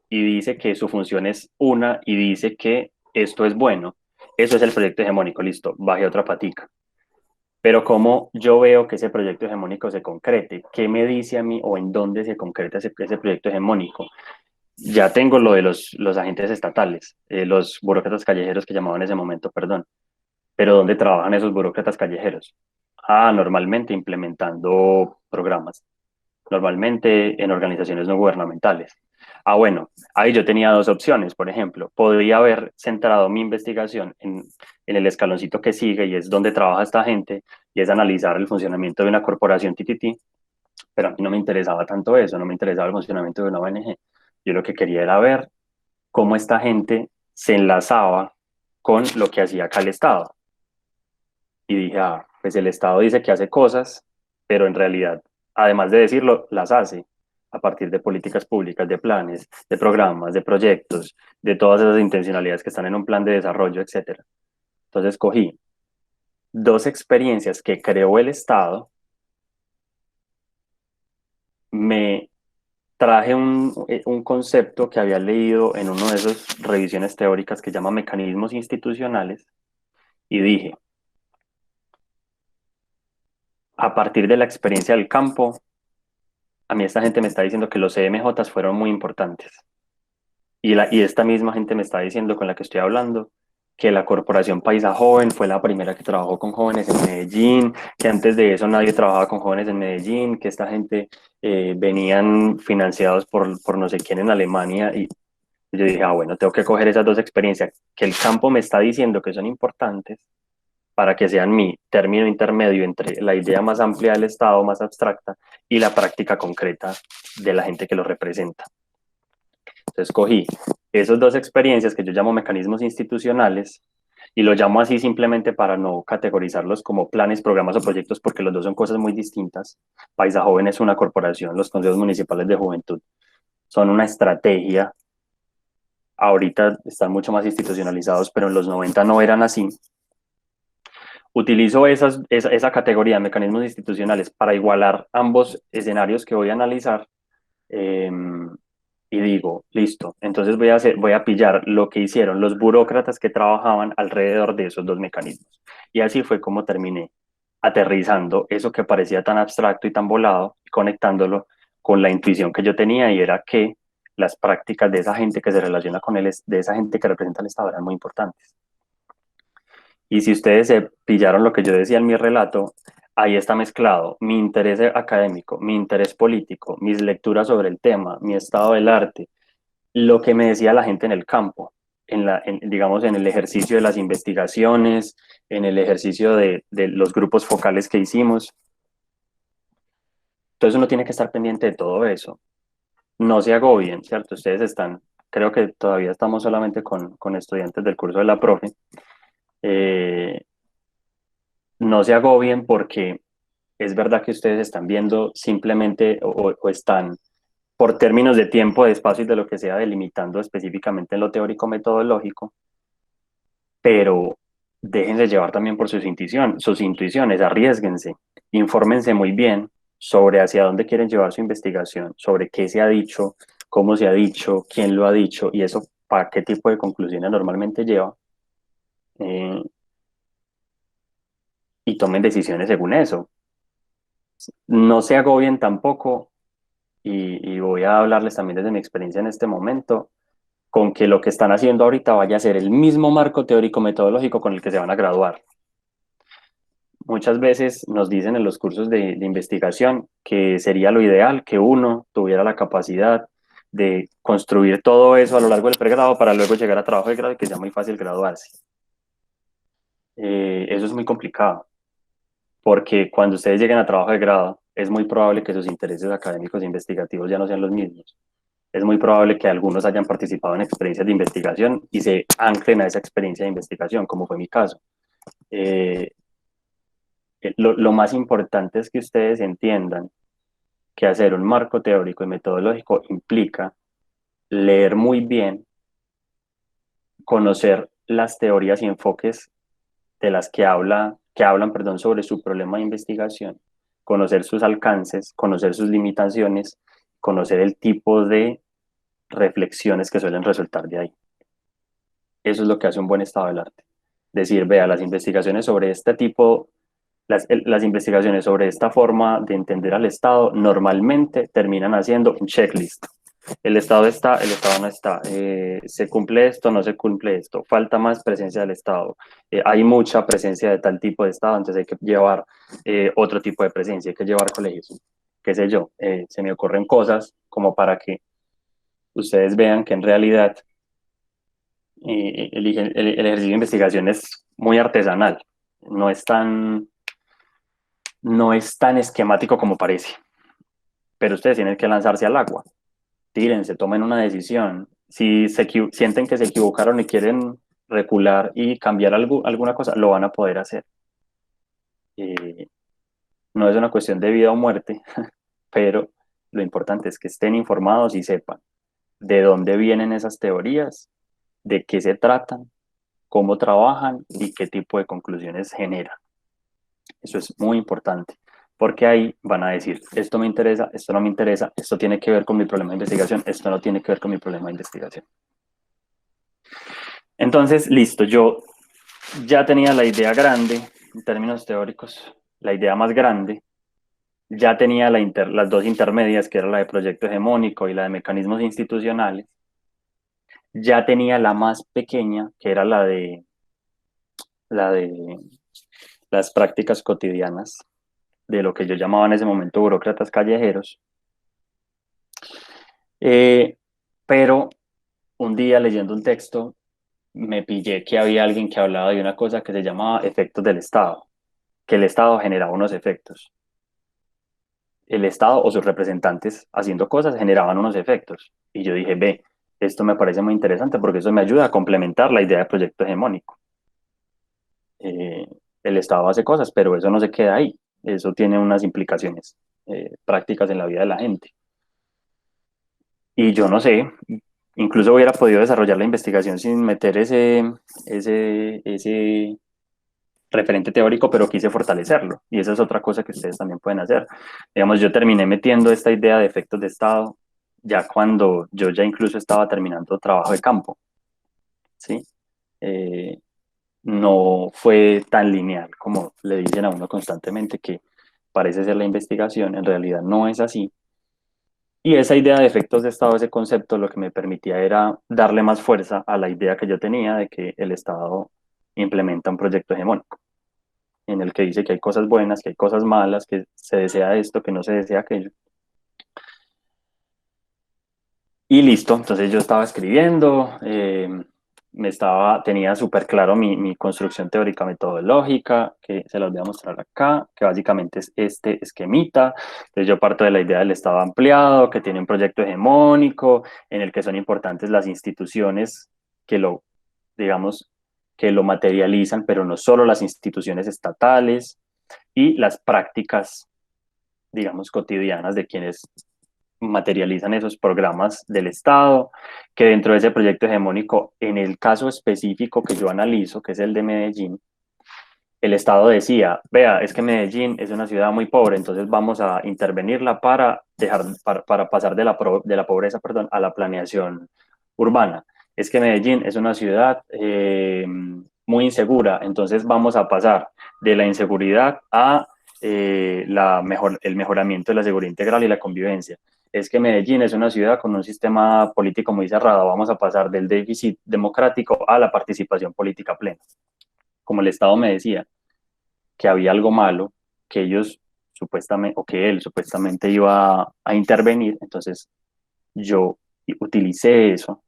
y dice que su función es una y dice que esto es bueno. Eso es el proyecto hegemónico, listo, baje otra patica. pero cómo yo veo que ese proyecto hegemónico se concrete, qué me dice a mí o en dónde se concreta ese proyecto hegemónico. Ya tengo lo de los agentes estatales, los burócratas callejeros que llamaban en ese momento, perdón, pero ¿dónde trabajan esos burócratas callejeros? Ah, normalmente implementando programas, normalmente en organizaciones no gubernamentales. Ah, bueno, ahí yo tenía dos opciones, por ejemplo, podría haber centrado mi investigación en el escaloncito que sigue y es donde trabaja esta gente y es analizar el funcionamiento de una corporación TTT, pero a mí no me interesaba tanto eso, no me interesaba el funcionamiento de una ONG. Yo lo que quería era ver cómo esta gente se enlazaba con lo que hacía acá el Estado. Y dije, ah, pues el Estado dice que hace cosas, pero en realidad, además de decirlo, las hace a partir de políticas públicas, de planes, de programas, de proyectos, de todas esas intencionalidades que están en un plan de desarrollo, etcétera. Entonces cogí dos experiencias que creó el Estado, me traje un concepto que había leído en una de esas revisiones teóricas que llama mecanismos institucionales y dije, a partir de la experiencia del campo, a mí esta gente me está diciendo que los CMJs fueron muy importantes. Y esta misma gente me está diciendo con la que estoy hablando que la Corporación Paisa Joven fue la primera que trabajó con jóvenes en Medellín, que antes de eso nadie trabajaba con jóvenes en Medellín, que esta gente venían financiados por no sé quién en Alemania. Y yo dije, ah, bueno, tengo que coger esas dos experiencias que el campo me está diciendo que son importantes para que sean mi término intermedio entre la idea más amplia del Estado, más abstracta, y la práctica concreta de la gente que lo representa. Entonces cogí esas dos experiencias que yo llamo mecanismos institucionales y lo llamo así simplemente para no categorizarlos como planes, programas o proyectos porque los dos son cosas muy distintas. Paisa Joven es una corporación, los consejos municipales de juventud son una estrategia. Ahorita están mucho más institucionalizados, pero en los 90 no eran así. Utilizo esa categoría de mecanismos institucionales para igualar ambos escenarios que voy a analizar. Eh, y digo, listo, entonces voy a pillar lo que hicieron los burócratas que trabajaban alrededor de esos dos mecanismos. Y así fue como terminé aterrizando eso que parecía tan abstracto y tan volado, conectándolo con la intuición que yo tenía y era que las prácticas de esa gente que se relaciona con él, de esa gente que representa el Estado, eran muy importantes. Y si ustedes se pillaron lo que yo decía en mi relato, ahí está mezclado mi interés académico, mi interés político, mis lecturas sobre el tema, mi estado del arte, lo que me decía la gente en el campo, digamos, en el ejercicio de las investigaciones, en el ejercicio de los grupos focales que hicimos. Entonces uno tiene que estar pendiente de todo eso. No se agobien, ¿cierto? Ustedes están, creo que todavía estamos solamente con estudiantes del curso de la profe. Eh, no se agobien porque es verdad que ustedes están viendo simplemente o están por términos de tiempo, de espacio y de lo que sea, delimitando específicamente en lo teórico metodológico, pero déjense llevar también por sus intuiciones, arriesguense, infórmense muy bien sobre hacia dónde quieren llevar su investigación, sobre qué se ha dicho, cómo se ha dicho, quién lo ha dicho y eso para qué tipo de conclusiones normalmente lleva. eh, y tomen decisiones según eso. No se agobien tampoco y voy a hablarles también desde mi experiencia en este momento, con que lo que están haciendo ahorita vaya a ser el mismo marco teórico metodológico con el que se van a graduar. Muchas veces nos dicen en los cursos de investigación que sería lo ideal que uno tuviera la capacidad de construir todo eso a lo largo del pregrado para luego llegar a trabajo de grado y que sea muy fácil graduarse. Eso es muy complicado, porque cuando ustedes lleguen a trabajo de grado, es muy probable que sus intereses académicos e investigativos ya no sean los mismos. Es muy probable que algunos hayan participado en experiencias de investigación y se anclen a esa experiencia de investigación, como fue mi caso. Eh, lo más importante es que ustedes entiendan que hacer un marco teórico y metodológico implica leer muy bien, conocer las teorías y enfoques de las que hablan, perdón, sobre su problema de investigación, conocer sus alcances, conocer sus limitaciones, conocer el tipo de reflexiones que suelen resultar de ahí. Eso es lo que hace un buen estado del arte. Decir, vea, las investigaciones sobre este tipo las investigaciones sobre esta forma de entender al Estado normalmente terminan haciendo un checklist. El Estado está, el Estado no está. ¿Se cumple esto? ¿No se cumple esto? Falta más presencia del Estado. Hay mucha presencia de tal tipo de Estado, entonces hay que llevar otro tipo de presencia, hay que llevar colegios. Qué sé yo, se me ocurren cosas como para que ustedes vean que en realidad el ejercicio de investigación es muy artesanal, no es tan, no es tan esquemático como parece, pero ustedes tienen que lanzarse al agua, tírense, tomen una decisión. Si sienten que se equivocaron y quieren recular y cambiar alguna cosa, lo van a poder hacer. Eh, no es una cuestión de vida o muerte, pero lo importante es que estén informados y sepan de dónde vienen esas teorías, de qué se tratan, cómo trabajan y qué tipo de conclusiones generan. Eso es muy importante, porque ahí van a decir, esto me interesa, esto no me interesa, esto tiene que ver con mi problema de investigación, esto no tiene que ver con mi problema de investigación. Entonces, listo, yo ya tenía la idea grande, en términos teóricos, la idea más grande, ya tenía las dos intermedias, que era la de proyecto hegemónico y la de mecanismos institucionales, ya tenía la más pequeña, que era la de las prácticas cotidianas, de lo que yo llamaba en ese momento burócratas callejeros. Pero un día leyendo un texto me pillé que había alguien que hablaba de una cosa que se llamaba efectos del Estado, que el Estado generaba unos efectos. El Estado o sus representantes haciendo cosas generaban unos efectos. Y yo dije, ve, esto me parece muy interesante porque eso me ayuda a complementar la idea de proyecto hegemónico. Eh, el Estado hace cosas, pero eso no se queda ahí. Eso tiene unas implicaciones prácticas en la vida de la gente. Y yo no sé, incluso hubiera podido desarrollar la investigación sin meter ese referente teórico, pero quise fortalecerlo. Y esa es otra cosa que ustedes también pueden hacer. Digamos, yo terminé metiendo esta idea de efectos de Estado ya cuando yo ya incluso estaba terminando trabajo de campo, ¿sí? Eh, no fue tan lineal como le dicen a uno constantemente que parece ser la investigación, en realidad no es así. Y esa idea de efectos de Estado, ese concepto, lo que me permitía era darle más fuerza a la idea que yo tenía de que el Estado implementa un proyecto hegemónico, en el que dice que hay cosas buenas, que hay cosas malas, que se desea esto, que no se desea aquello. Y listo, entonces yo estaba escribiendo, tenía súper claro mi construcción teórica metodológica, que se las voy a mostrar acá, que básicamente es este esquemita. Entonces yo parto de la idea del Estado ampliado, que tiene un proyecto hegemónico, en el que son importantes las instituciones que digamos, que lo materializan, pero no solo las instituciones estatales y las prácticas, digamos, cotidianas de quienes materializan esos programas del Estado, que dentro de ese proyecto hegemónico, en el caso específico que yo analizo, que es el de Medellín, el Estado decía, vea, es que Medellín es una ciudad muy pobre, entonces vamos a intervenirla para pasar de la pobreza, perdón, a la planeación urbana. Es que Medellín es una ciudad muy insegura, entonces vamos a pasar de la inseguridad a el mejoramiento de la seguridad integral y la convivencia. Es que Medellín es una ciudad con un sistema político muy cerrado, vamos a pasar del déficit democrático a la participación política plena. Como el Estado me decía que había algo malo, que ellos supuestamente, o que él supuestamente iba a intervenir, entonces yo utilicé eso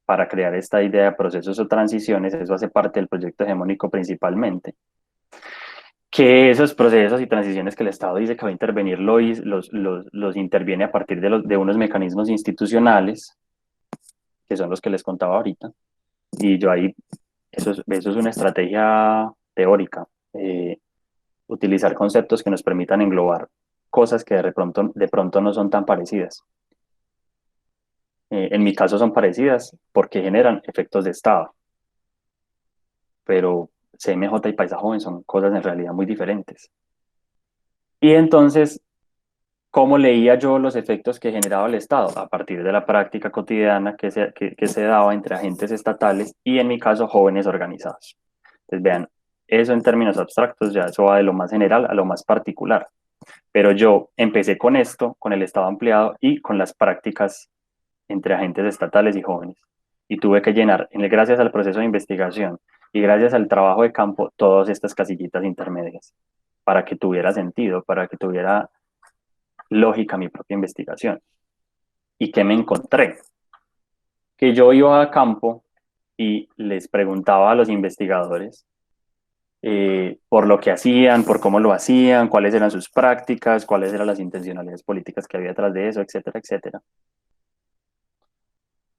para crear esta idea de procesos o transiciones, eso hace parte del proyecto hegemónico principalmente, que esos procesos y transiciones que el Estado dice que va a intervenir los interviene a partir de unos mecanismos institucionales, que son los que les contaba ahorita, y yo ahí, eso es una estrategia teórica, utilizar conceptos que nos permitan englobar cosas que de pronto no son tan parecidas. En mi caso son parecidas porque generan efectos de Estado, pero CMJ y Paisa Joven son cosas en realidad muy diferentes. Y entonces, ¿cómo leía yo los efectos que generaba el Estado? A partir de la práctica cotidiana que se daba entre agentes estatales y, en mi caso, jóvenes organizados. Entonces, vean, eso en términos abstractos, ya eso va de lo más general a lo más particular. Pero yo empecé con esto, con el Estado ampliado y con las prácticas entre agentes estatales y jóvenes. Y tuve que llenar, gracias al proceso de investigación y gracias al trabajo de campo, todas estas casillitas intermedias, para que tuviera sentido, para que tuviera lógica mi propia investigación. ¿Y qué me encontré? Que yo iba a campo y les preguntaba a los investigadores por lo que hacían, por cómo lo hacían, cuáles eran sus prácticas, cuáles eran las intencionalidades políticas que había detrás de eso, etcétera, etcétera.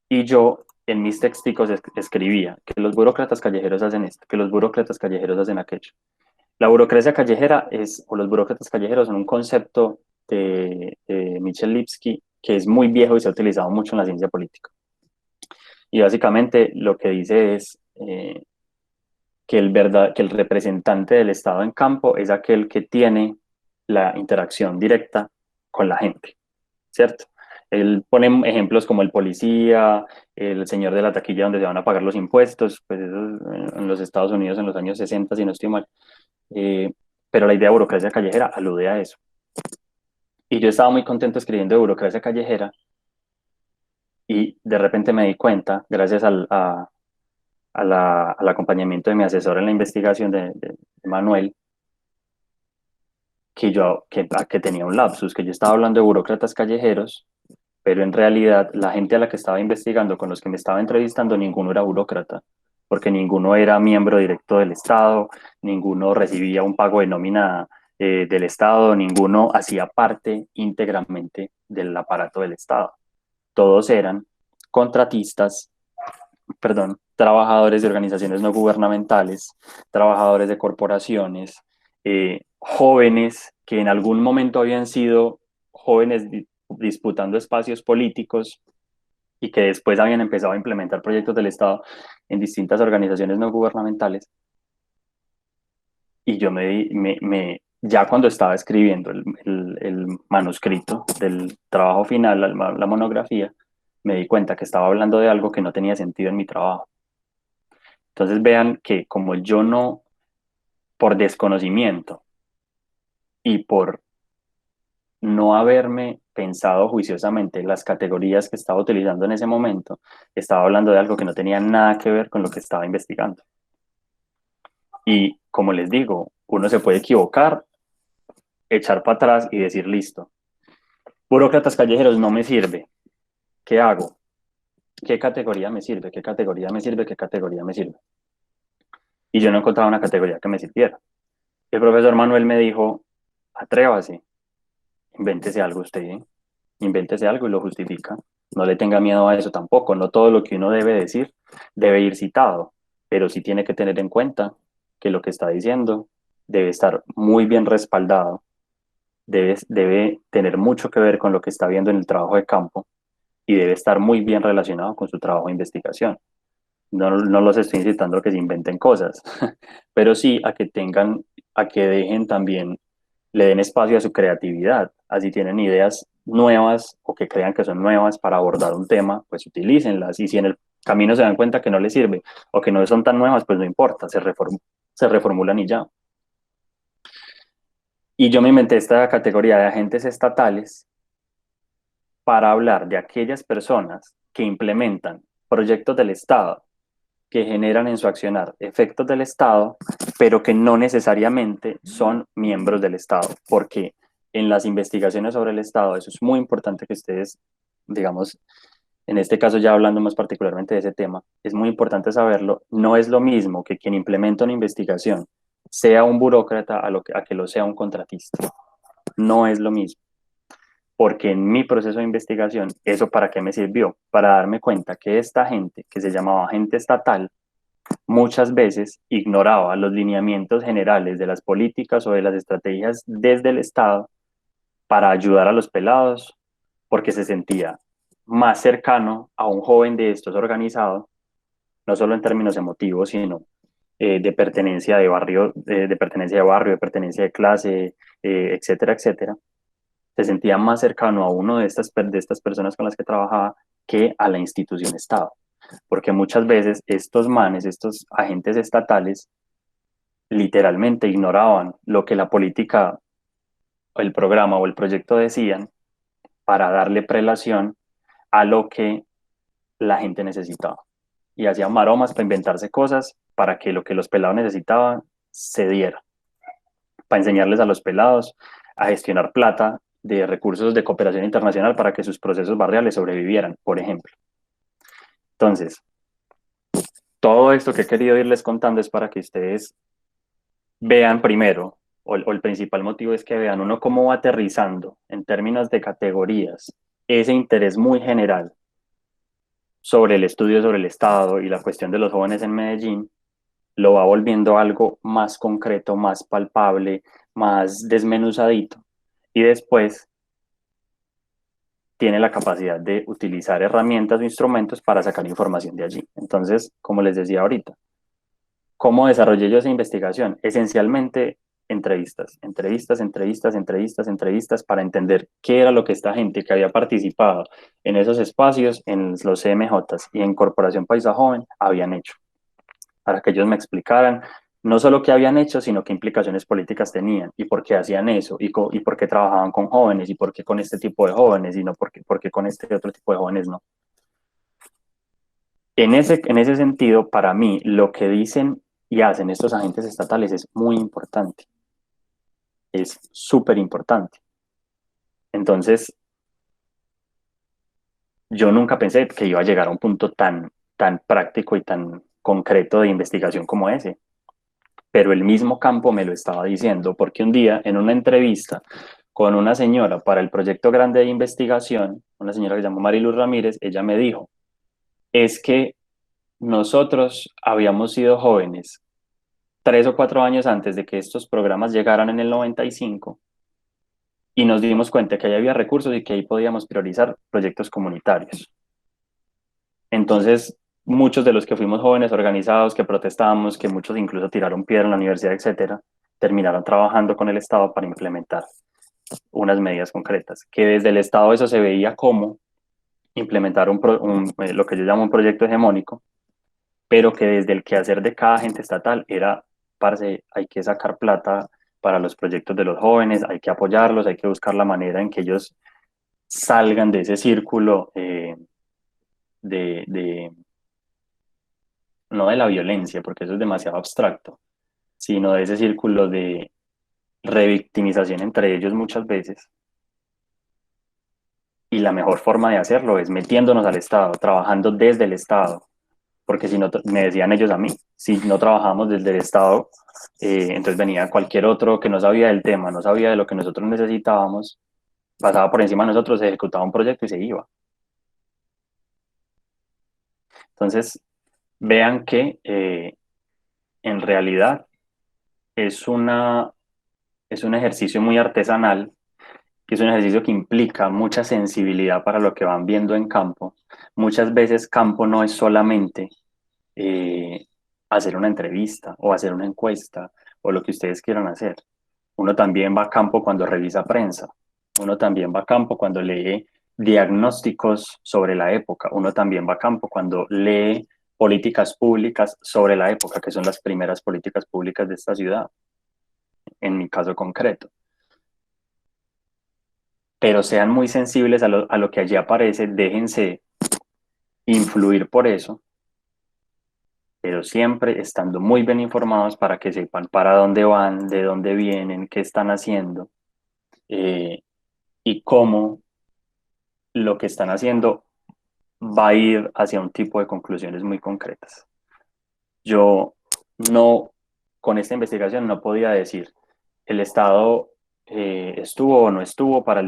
Y yo en mis texticos escribía que los burócratas callejeros hacen esto, que los burócratas callejeros hacen aquello. La burocracia callejera o los burócratas callejeros son un concepto de Michel Lipsky que es muy viejo y se ha utilizado mucho en la ciencia política. Y básicamente lo que dice es que el representante del Estado en campo es aquel que tiene la interacción directa con la gente, ¿cierto? Él pone ejemplos como el policía, el señor de la taquilla donde se van a pagar los impuestos, pues eso en los Estados Unidos en los años 60, si no estoy mal. Eh, pero la idea de burocracia callejera alude a eso. Y yo estaba muy contento escribiendo de burocracia callejera y de repente me di cuenta, gracias al acompañamiento de mi asesor en la investigación de Manuel, que tenía un lapsus, que yo estaba hablando de burócratas callejeros, pero en realidad la gente a la que estaba investigando, con los que me estaba entrevistando, ninguno era burócrata, porque ninguno era miembro directo del Estado, ninguno recibía un pago de nómina del Estado, ninguno hacía parte íntegramente del aparato del Estado. Todos eran contratistas, perdón, trabajadores de organizaciones no gubernamentales, trabajadores de corporaciones, jóvenes que en algún momento habían sido jóvenes disputando espacios políticos y que después habían empezado a implementar proyectos del Estado en distintas organizaciones no gubernamentales. Y yo ya cuando estaba escribiendo el manuscrito del trabajo final, la monografía, me di cuenta que estaba hablando de algo que no tenía sentido en mi trabajo. Entonces vean que como yo no, por desconocimiento y por no haberme pensado juiciosamente las categorías que estaba utilizando en ese momento, estaba hablando de algo que no tenía nada que ver con lo que estaba investigando. Y como les digo, uno se puede equivocar, echar para atrás y decir, listo, burócratas callejeros no me sirve. ¿Qué hago? ¿Qué categoría me sirve? ¿Qué categoría me sirve? ¿Qué categoría me sirve? Y yo no encontraba una categoría que me sirviera. El profesor Manuel me dijo, atrévase, invéntese algo usted, ¿eh? Invéntese algo y lo justifica. No le tenga miedo a eso tampoco. No todo lo que uno debe decir debe ir citado, pero sí tiene que tener en cuenta que lo que está diciendo debe estar muy bien respaldado, debe tener mucho que ver con lo que está viendo en el trabajo de campo y debe estar muy bien relacionado con su trabajo de investigación. No los estoy incitando a que se inventen cosas, pero sí a que dejen también, le den espacio a su creatividad. Así tienen ideas nuevas o que crean que son nuevas para abordar un tema, pues utilícenlas. Y si en el camino se dan cuenta que no les sirve o que no son tan nuevas, pues no importa, se reformulan y ya. Y yo me inventé esta categoría de agentes estatales para hablar de aquellas personas que implementan proyectos del Estado que generan en su accionar efectos del Estado, pero que no necesariamente son miembros del Estado, porque en las investigaciones sobre el Estado, eso es muy importante que ustedes, digamos, en este caso ya hablando más particularmente de ese tema, es muy importante saberlo, no es lo mismo que quien implementa una investigación sea un burócrata a que lo sea un contratista, no es lo mismo. Porque en mi proceso de investigación, ¿eso para qué me sirvió? Para darme cuenta que esta gente, que se llamaba agente estatal, muchas veces ignoraba los lineamientos generales de las políticas o de las estrategias desde el Estado para ayudar a los pelados, porque se sentía más cercano a un joven de estos organizado, no solo en términos emotivos, sino de pertenencia de barrio, de pertenencia de clase, etcétera, etcétera. Se sentía más cercano a uno de estas personas con las que trabajaba que a la institución Estado, porque muchas veces estos manes, estos agentes estatales, literalmente ignoraban lo que la política, el programa o el proyecto decían para darle prelación a lo que la gente necesitaba. Y hacían maromas para inventarse cosas para que lo que los pelados necesitaban se diera, para enseñarles a los pelados a gestionar plata de recursos de cooperación internacional para que sus procesos barriales sobrevivieran, por ejemplo. Entonces, todo esto que he querido irles contando es para que ustedes vean primero, o el principal motivo es que vean uno cómo va aterrizando en términos de categorías ese interés muy general sobre el estudio sobre el Estado y la cuestión de los jóvenes en Medellín, lo va volviendo algo más concreto, más palpable, más desmenuzadito. Y después tiene la capacidad de utilizar herramientas o instrumentos para sacar información de allí. Entonces, como les decía ahorita, ¿cómo desarrollé yo esa investigación? Esencialmente entrevistas, entrevistas, entrevistas, entrevistas, entrevistas para entender qué era lo que esta gente que había participado en esos espacios, en los CMJs y en Corporación Paisa Joven, habían hecho, para que ellos me explicaran no solo qué habían hecho, sino qué implicaciones políticas tenían y por qué hacían eso y por qué trabajaban con jóvenes y por qué con este tipo de jóvenes y no por qué con este otro tipo de jóvenes no. En ese sentido, para mí, lo que dicen y hacen estos agentes estatales es muy importante, es súper importante. Entonces, yo nunca pensé que iba a llegar a un punto tan práctico y tan concreto de investigación como ese, pero el mismo campo me lo estaba diciendo, porque un día en una entrevista con una señora para el proyecto grande de investigación, una señora que se llama Mariluz Ramírez, ella me dijo, es que nosotros habíamos sido jóvenes 3 o 4 años antes de que estos programas llegaran en el 95 y nos dimos cuenta que ahí había recursos y que ahí podíamos priorizar proyectos comunitarios. Entonces, muchos de los que fuimos jóvenes organizados, que protestábamos, que muchos incluso tiraron piedra en la universidad, etcétera, terminaron trabajando con el Estado para implementar unas medidas concretas, que desde el Estado eso se veía como implementar lo que yo llamo un proyecto hegemónico, pero que desde el quehacer de cada agente estatal era, parce, hay que sacar plata para los proyectos de los jóvenes, hay que apoyarlos, hay que buscar la manera en que ellos salgan de ese círculo de, no de la violencia, porque eso es demasiado abstracto, sino de ese círculo de revictimización entre ellos muchas veces. Y la mejor forma de hacerlo es metiéndonos al Estado, trabajando desde el Estado, porque si no, me decían ellos a mí, si no trabajábamos desde el Estado, entonces venía cualquier otro que no sabía del tema, no sabía de lo que nosotros necesitábamos, pasaba por encima de nosotros, se ejecutaba un proyecto y se iba. Entonces, vean que en realidad es, es un ejercicio muy artesanal, que es un ejercicio que implica mucha sensibilidad para lo que van viendo en campo. Muchas veces campo no es solamente eh, hacer una entrevista o hacer una encuesta o lo que ustedes quieran hacer. Uno también va a campo cuando revisa prensa. Uno también va a campo cuando lee diagnósticos sobre la época. Uno también va a campo cuando lee políticas públicas sobre la época, que son las primeras políticas públicas de esta ciudad, en mi caso concreto. Pero sean muy sensibles a lo que allí aparece, déjense influir por eso, pero siempre estando muy bien informados para que sepan para dónde van, de dónde vienen, qué están haciendo y cómo lo que están haciendo va a ir hacia un tipo de conclusiones muy concretas. Yo no, con esta investigación no podía decir el Estado estuvo o no estuvo para,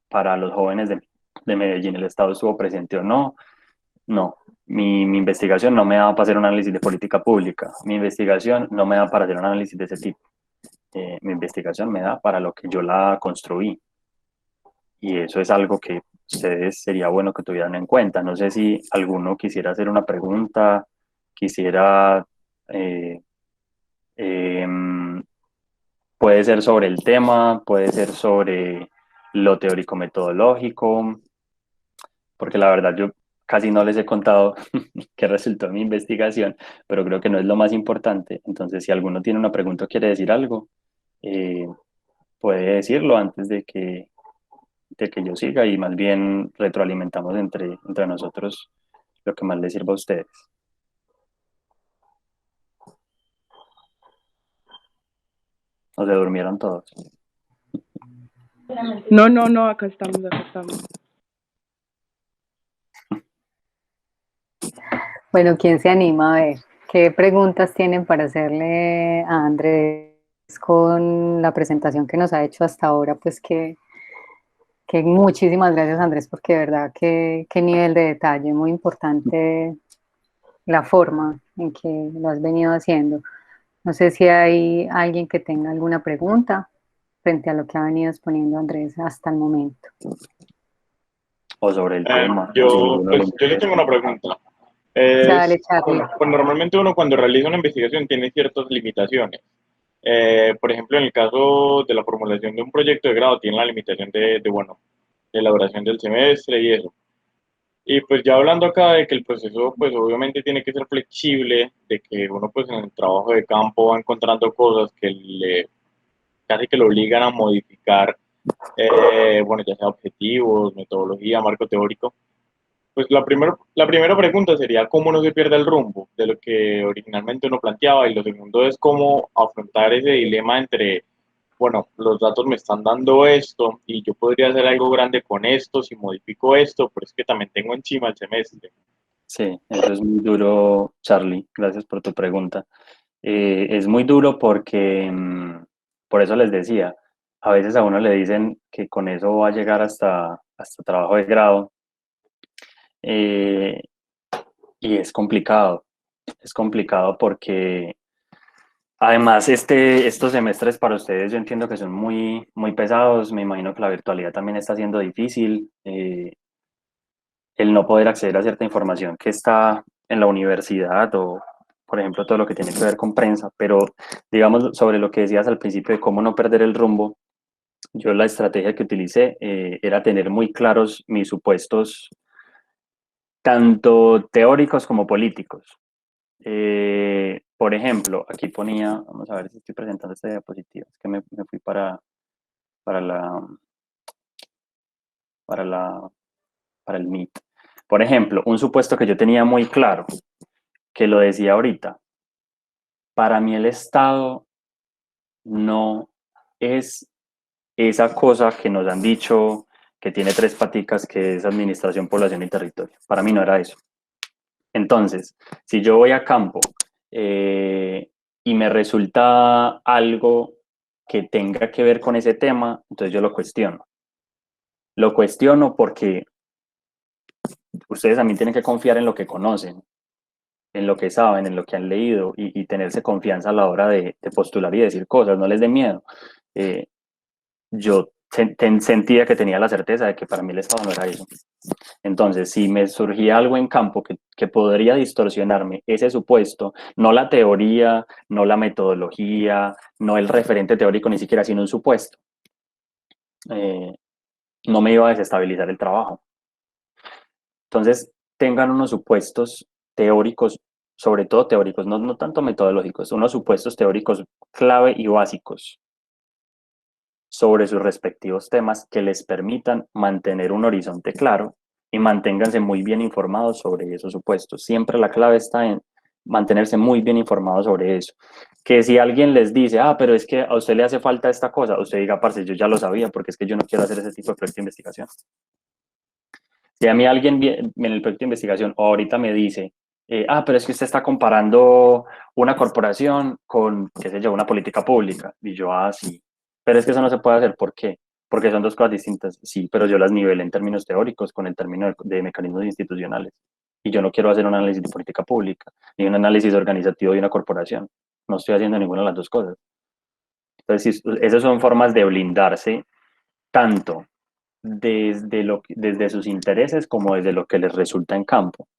para los jóvenes de Medellín, el Estado estuvo presente o no. No, mi investigación no me da para hacer un análisis de política pública, mi investigación no me da para hacer un análisis de ese tipo. Mi investigación me da para lo que yo la construí. Y eso es algo que ustedes sería bueno que tuvieran en cuenta. No sé si alguno quisiera hacer una pregunta, quisiera, eh, em, puede ser sobre el tema, puede ser sobre lo teórico-metodológico, porque la verdad yo casi no les he contado qué resultó de mi investigación, pero creo que no es lo más importante. Entonces, si alguno tiene una pregunta o quiere decir algo, eh, puede decirlo antes de que yo siga y más bien retroalimentamos entre nosotros lo que más les sirva a ustedes. O se durmieron todos. No, no, no, acá estamos, acá estamos. Bueno, ¿quién se anima a ver? ¿Qué preguntas tienen para hacerle a Andrés con la presentación que nos ha hecho hasta ahora? Pues que muchísimas gracias, Andrés, porque de verdad qué nivel de detalle, muy importante la forma en que lo has venido haciendo. No sé si hay alguien que tenga alguna pregunta frente a lo que ha venido exponiendo Andrés hasta el momento. O sobre el tema, o si Yo, ninguno le pues, yo le interesa. tengo una pregunta. Dale, Es, Charlie. bueno, pues normalmente uno cuando realiza una investigación tiene ciertas limitaciones. Por ejemplo, en el caso de la formulación de un proyecto de grado, tiene la limitación bueno, de elaboración del semestre y eso. Y pues ya hablando acá de que el proceso, pues obviamente tiene que ser flexible, de que uno pues en el trabajo de campo va encontrando cosas que casi que lo obligan a modificar, bueno, ya sea objetivos, metodología, marco teórico. Pues la primera pregunta sería cómo no se pierde el rumbo de lo que originalmente uno planteaba y lo segundo es cómo afrontar ese dilema entre, bueno, los datos me están dando esto y yo podría hacer algo grande con esto si modifico esto, pero es que también tengo encima el semestre. Sí, eso es muy duro, Charlie. Gracias por tu pregunta. Es muy duro porque, por eso les decía, a veces a uno le dicen que con eso va a llegar hasta trabajo de grado, eh, y es complicado porque además estos semestres para ustedes yo entiendo que son muy, muy pesados, me imagino que la virtualidad también está siendo difícil, el no poder acceder a cierta información que está en la universidad o, por ejemplo, todo lo que tiene que ver con prensa, pero digamos sobre lo que decías al principio de cómo no perder el rumbo, yo la estrategia que utilicé era tener muy claros mis supuestos, tanto teóricos como políticos. Por ejemplo, aquí ponía, vamos a ver si estoy presentando esta diapositiva, es que me fui para la, para la, para el Meet. Por ejemplo, un supuesto que yo tenía muy claro, que lo decía ahorita, para mí el Estado no es esa cosa que nos han dicho que tiene tres paticas, que es administración, población y territorio. Para mí no era eso. Entonces, si yo voy a campo y me resulta algo que tenga que ver con ese tema, entonces yo lo cuestiono. Lo cuestiono porque ustedes también tienen que confiar en lo que conocen, en lo que saben, en lo que han leído y tenerse confianza a la hora de postular y decir cosas, no les dé miedo. Eh, yo sentía que tenía la certeza de que para mí el Estado no era eso. Entonces, si me surgía algo en campo que podría distorsionarme ese supuesto, no la teoría, no la metodología, no el referente teórico ni siquiera, sino un supuesto, eh, no me iba a desestabilizar el trabajo. Entonces, tengan unos supuestos teóricos, sobre todo teóricos, no tanto metodológicos, unos supuestos teóricos clave y básicos sobre sus respectivos temas que les permitan mantener un horizonte claro y manténganse muy bien informados sobre esos supuestos. Siempre la clave está en mantenerse muy bien informados sobre eso. Que si alguien les dice, pero es que a usted le hace falta esta cosa, usted diga, parce, yo ya lo sabía porque es que yo no quiero hacer ese tipo de proyecto de investigación. Si a mí alguien en el proyecto de investigación o ahorita me dice, pero es que usted está comparando una corporación con, qué sé yo, una política pública. Y yo, sí. Pero es que eso no se puede hacer. ¿Por qué? Porque son dos cosas distintas. Sí, pero yo las nivelé en términos teóricos con el término de mecanismos institucionales. Y yo no quiero hacer un análisis de política pública, ni un análisis organizativo de una corporación. No estoy haciendo ninguna de las dos cosas. Entonces, esas son formas de blindarse tanto desde sus intereses como desde lo que les resulta en campo.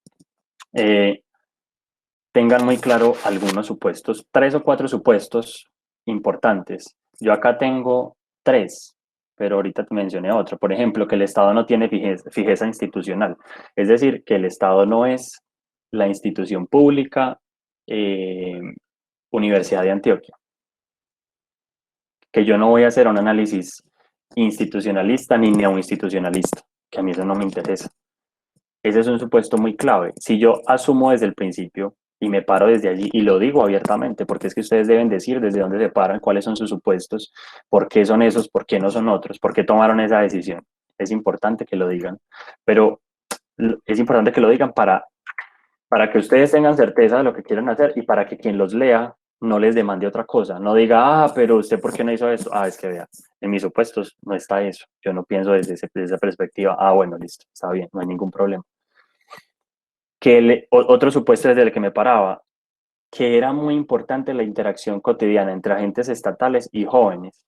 Tengan muy claro algunos supuestos, 3 o 4 supuestos importantes. Yo acá tengo 3 pero ahorita te mencioné otro. Por ejemplo, que el Estado no tiene fijeza institucional. Es decir, que el Estado no es la institución pública Universidad de Antioquia. Que yo no voy a hacer un análisis institucionalista ni neoinstitucionalista, que a mí eso no me interesa. Ese es un supuesto muy clave. Si yo asumo desde el principio y me paro desde allí y lo digo abiertamente, porque es que ustedes deben decir desde dónde se paran, cuáles son sus supuestos, por qué son esos, por qué no son otros, por qué tomaron esa decisión. Es importante que lo digan, pero es importante que lo digan para que ustedes tengan certeza de lo que quieren hacer y para que quien los lea no les demande otra cosa. No diga, pero usted por qué no hizo eso. Es que vea, en mis supuestos no está eso. Yo no pienso desde esa perspectiva. Bueno, listo, está bien, no hay ningún problema. Otro supuesto desde el que me paraba, que era muy importante la interacción cotidiana entre agentes estatales y jóvenes.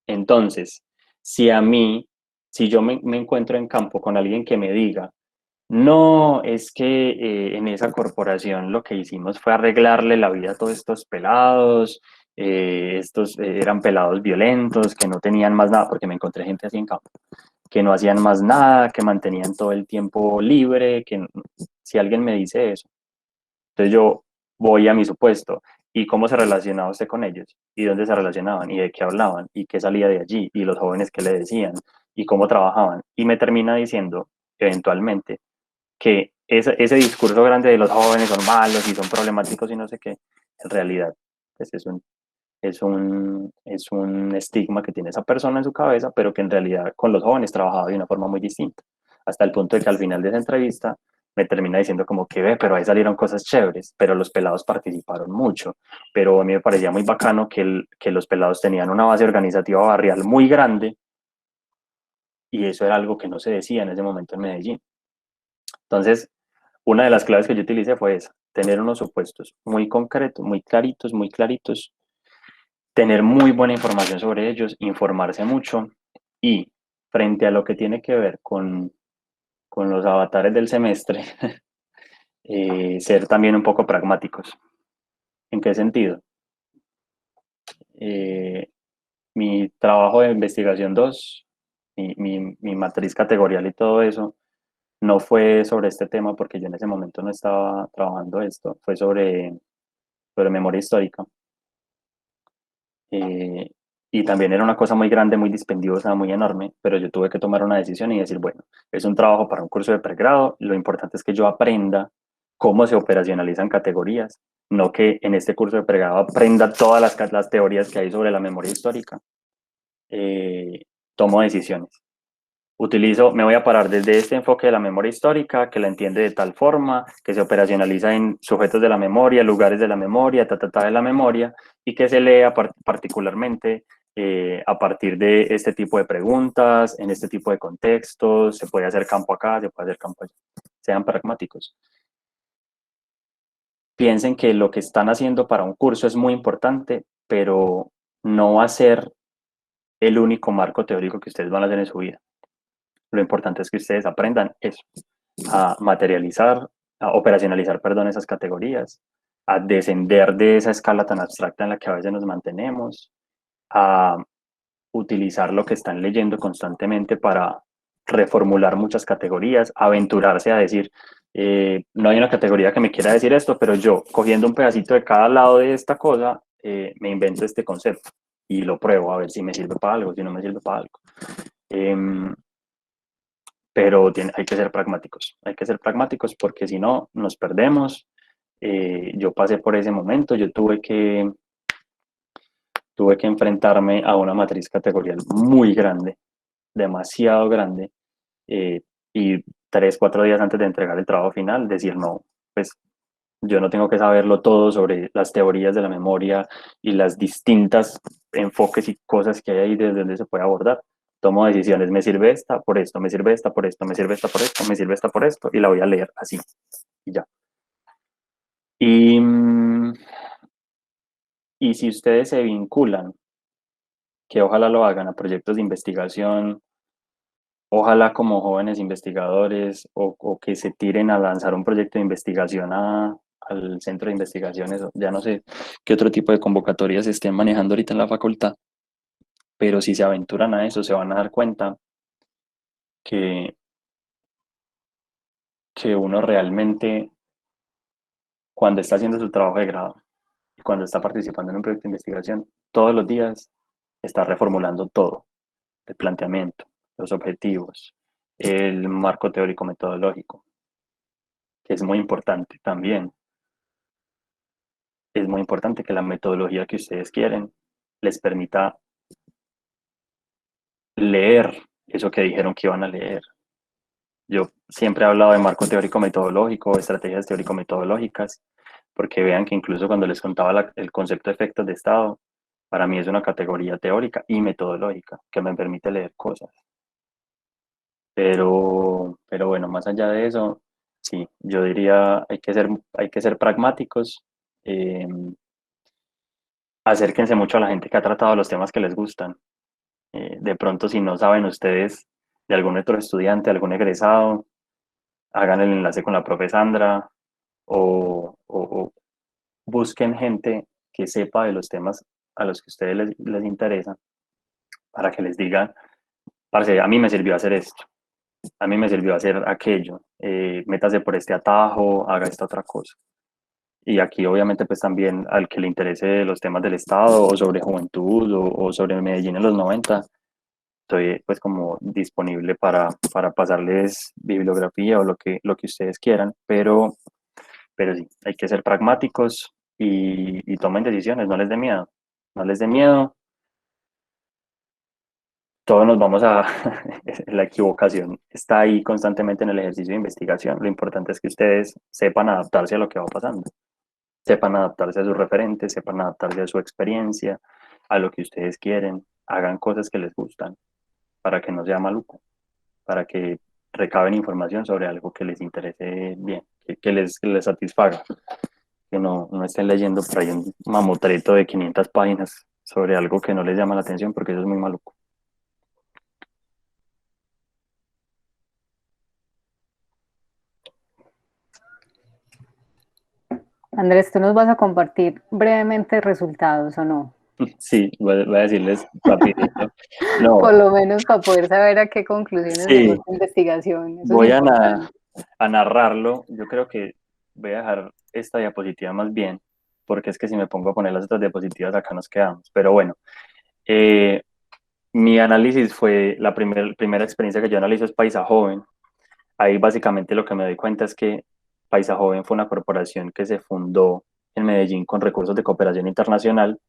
Entonces, si yo me encuentro en campo con alguien que me diga, no, es que en esa corporación lo que hicimos fue arreglarle la vida a todos estos pelados, estos eran pelados violentos, que no tenían más nada, porque me encontré gente así en campo, que no hacían más nada, que mantenían todo el tiempo libre, si alguien me dice eso, entonces yo voy a mi supuesto, ¿y cómo se relacionaba usted con ellos? ¿Y dónde se relacionaban? ¿Y de qué hablaban? ¿Y qué salía de allí? ¿Y los jóvenes qué le decían? ¿Y cómo trabajaban? Y me termina diciendo, eventualmente, que ese discurso grande de los jóvenes son malos y son problemáticos y no sé qué, en realidad pues es un estigma que tiene esa persona en su cabeza, pero que en realidad con los jóvenes trabajaba de una forma muy distinta, hasta el punto de que al final de esa entrevista me termina diciendo como que pero ahí salieron cosas chéveres, pero los pelados participaron mucho, pero a mí me parecía muy bacano que los pelados tenían una base organizativa barrial muy grande y eso era algo que no se decía en ese momento en Medellín. Entonces, una de las claves que yo utilicé fue esa, tener unos supuestos muy concretos, muy claritos, tener muy buena información sobre ellos, informarse mucho y frente a lo que tiene que ver con los avatares del semestre, ser también un poco pragmáticos. ¿En qué sentido? Mi trabajo de investigación 2, mi matriz categorial y todo eso, no fue sobre este tema porque yo en ese momento no estaba trabajando esto, fue sobre memoria histórica. Y también era una cosa muy grande, muy dispendiosa, muy enorme, pero yo tuve que tomar una decisión y decir, bueno, es un trabajo para un curso de pregrado, lo importante es que yo aprenda cómo se operacionalizan categorías, no que en este curso de pregrado aprenda todas las teorías que hay sobre la memoria histórica. Tomo decisiones. Me voy a parar desde este enfoque de la memoria histórica, que la entiende de tal forma, que se operacionaliza en sujetos de la memoria, lugares de la memoria, de la memoria, y que se lea particularmente a partir de este tipo de preguntas, en este tipo de contextos, se puede hacer campo acá, se puede hacer campo allá. Sean pragmáticos. Piensen que lo que están haciendo para un curso es muy importante, pero no va a ser el único marco teórico que ustedes van a hacer en su vida. Lo importante es que ustedes aprendan eso, a materializar, a operacionalizar, perdón, esas categorías, a descender de esa escala tan abstracta en la que a veces nos mantenemos, a utilizar lo que están leyendo constantemente para reformular muchas categorías, aventurarse a decir, no hay una categoría que me quiera decir esto, pero yo, cogiendo un pedacito de cada lado de esta cosa, me invento este concepto y lo pruebo a ver si me sirve para algo, si no me sirve para algo. Pero hay que ser pragmáticos porque si no nos perdemos. Yo pasé por ese momento, yo tuve que enfrentarme a una matriz categorial muy grande, demasiado grande, y 3, 4 días antes de entregar el trabajo final, decir no, pues yo no tengo que saberlo todo sobre las teorías de la memoria y las distintas enfoques y cosas que hay ahí desde donde se puede abordar. Tomo decisiones, me sirve esta por esto, me sirve esta por esto, me sirve esta por esto, me sirve esta por esto, y la voy a leer así, y ya. Y si ustedes se vinculan, que ojalá lo hagan a proyectos de investigación, ojalá como jóvenes investigadores, o que se tiren a lanzar un proyecto de investigación al centro de investigaciones, ya no sé qué otro tipo de convocatorias estén manejando ahorita en la facultad, pero si se aventuran a eso, se van a dar cuenta que, que uno realmente, cuando está haciendo su trabajo de grado y cuando está participando en un proyecto de investigación, todos los días está reformulando todo, el planteamiento, los objetivos, el marco teórico metodológico, que es muy importante también. Es muy importante que la metodología que ustedes quieren les permita leer eso que dijeron que iban a leer. Yo siempre he hablado de marco teórico metodológico, estrategias teórico metodológicas, porque vean que incluso cuando les contaba el concepto de efectos de estado, para mí es una categoría teórica y metodológica que me permite leer cosas. Pero bueno, más allá de eso, sí, yo diría hay que ser pragmáticos. eh, Acérquense mucho a la gente que ha tratado los temas que les gustan. De pronto, si no saben ustedes de algún otro estudiante, algún egresado, hagan el enlace con la profe Sandra o busquen gente que sepa de los temas a los que a ustedes les interesan para que les digan, parce, a mí me sirvió hacer esto, a mí me sirvió hacer aquello, métase por este atajo, haga esta otra cosa. Y aquí obviamente pues también al que le interese los temas del Estado o sobre juventud o sobre Medellín en los 90, estoy pues como disponible para pasarles bibliografía o lo que ustedes quieran, pero sí, hay que ser pragmáticos y tomen decisiones, no les dé miedo, no les dé miedo, todos nos vamos a, la equivocación está ahí constantemente en el ejercicio de investigación, lo importante es que ustedes sepan adaptarse a lo que va pasando, sepan adaptarse a sus referentes, sepan adaptarse a su experiencia, a lo que ustedes quieren, hagan cosas que les gustan para que no sea maluco, para que recaben información sobre algo que les interese bien, que les satisfaga, que no estén leyendo por ahí un mamotreto de 500 páginas sobre algo que no les llama la atención, porque eso es muy maluco. Andrés, ¿tú nos vas a compartir brevemente resultados o no? Sí, voy a decirles rapidito. No, Por lo menos para poder saber a qué conclusiones llegó sí, tu investigación. Eso es voy importante. a narrarlo. Yo creo que voy a dejar esta diapositiva más bien, porque es que si me pongo a poner las otras diapositivas acá nos quedamos. Pero bueno, eh, mi análisis fue, primera experiencia que yo analizo es Paisa Joven. Ahí básicamente lo que me doy cuenta es que Paisa Joven fue una corporación que se fundó en Medellín con recursos de cooperación internacional,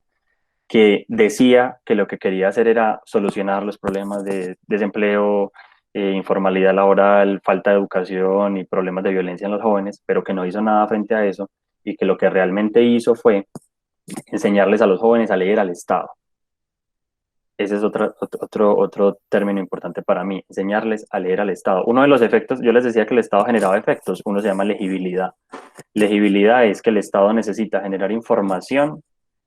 que decía que lo que quería hacer era solucionar los problemas de desempleo, informalidad laboral, falta de educación y problemas de violencia en los jóvenes, pero que no hizo nada frente a eso y que lo que realmente hizo fue enseñarles a los jóvenes a leer al Estado. Ese es otro término importante para mí, enseñarles a leer al Estado. Uno de los efectos, yo les decía que el Estado generaba efectos, uno se llama legibilidad. Legibilidad es que el Estado necesita generar información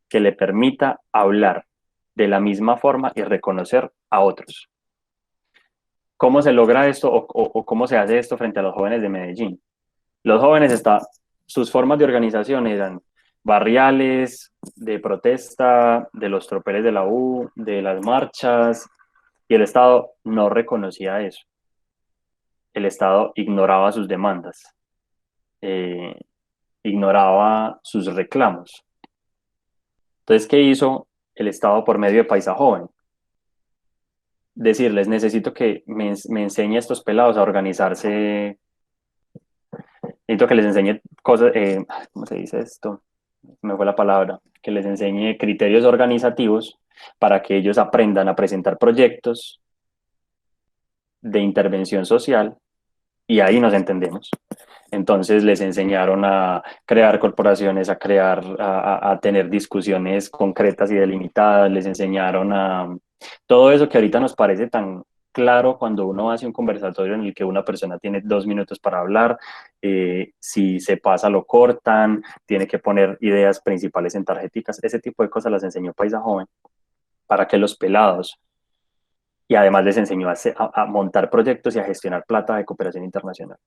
que le permita hablar de la misma forma y reconocer a otros. ¿Cómo se logra esto o cómo se hace esto frente a los jóvenes de Medellín? Los jóvenes, sus formas de organización eran barriales, de protesta, de los tropeles de la U, de las marchas, y el Estado no reconocía eso. El Estado ignoraba sus demandas, eh, ignoraba sus reclamos. Entonces, ¿qué hizo el Estado por medio de Paisa Joven? Decirles, necesito que me enseñe a estos pelados a organizarse, necesito que les enseñe cosas, ¿cómo se dice esto? Me fue la palabra, que les enseñe criterios organizativos para que ellos aprendan a presentar proyectos de intervención social y ahí nos entendemos. Entonces les enseñaron a crear corporaciones, a tener discusiones concretas y delimitadas, les enseñaron a todo eso que ahorita nos parece tan claro cuando uno hace un conversatorio en el que una persona tiene 2 minutos para hablar, si se pasa lo cortan, tiene que poner ideas principales en tarjeticas, ese tipo de cosas las enseñó Paisa Joven para que los pelados, y además les enseñó a montar proyectos y a gestionar plata de cooperación internacional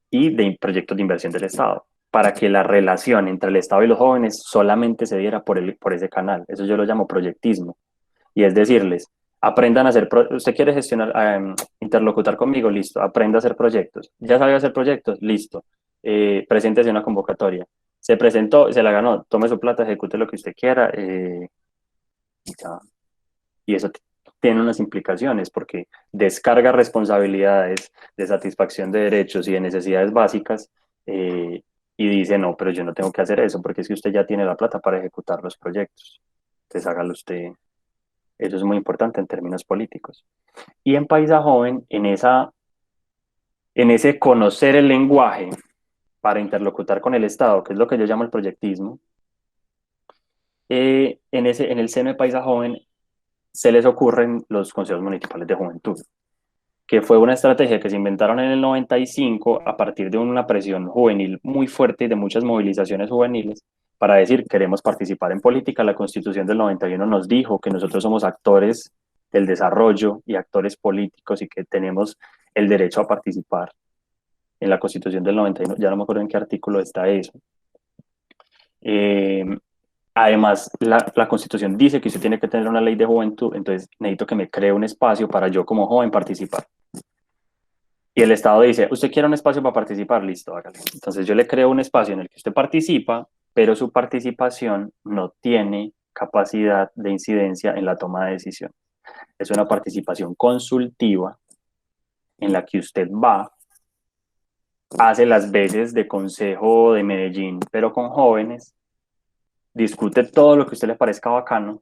y de proyectos de inversión del Estado, para que la relación entre el Estado y los jóvenes solamente se diera por ese canal. Eso yo lo llamo proyectismo. y es decirles, aprendan a hacer, usted quiere gestionar, interlocutar conmigo, listo, aprenda a hacer proyectos, ya sabe hacer proyectos, listo, preséntese una convocatoria, se presentó, se la ganó, tome su plata, ejecute lo que usted quiera, y ya. Y eso tiene unas implicaciones porque descarga responsabilidades de satisfacción de derechos y de necesidades básicas, y dice, no, pero yo no tengo que hacer eso porque es que usted ya tiene la plata para ejecutar los proyectos. Entonces hágalo usted. Eso es muy importante en términos políticos. Y en Paisa Joven, en ese conocer el lenguaje para interlocutar con el Estado, que es lo que yo llamo el proyectismo, en el seno de Paisa Joven se les ocurren los consejos municipales de juventud, que fue una estrategia que se inventaron en el 95 a partir de una presión juvenil muy fuerte y de muchas movilizaciones juveniles para decir queremos participar en política. La Constitución del 91 nos dijo que nosotros somos actores del desarrollo y actores políticos y que tenemos el derecho a participar. En la Constitución del 91, ya no me acuerdo en qué artículo está eso. Además, la Constitución dice que usted tiene que tener una ley de juventud, entonces necesito que me cree un espacio para yo como joven participar. Y el Estado dice, usted quiere un espacio para participar, listo, hágale. Entonces yo le creo un espacio en el que usted participa, pero su participación no tiene capacidad de incidencia en la toma de decisiones. Es una participación consultiva en la que usted va, hace las veces de consejo de Medellín, pero con jóvenes, discute todo lo que a usted le parezca bacano,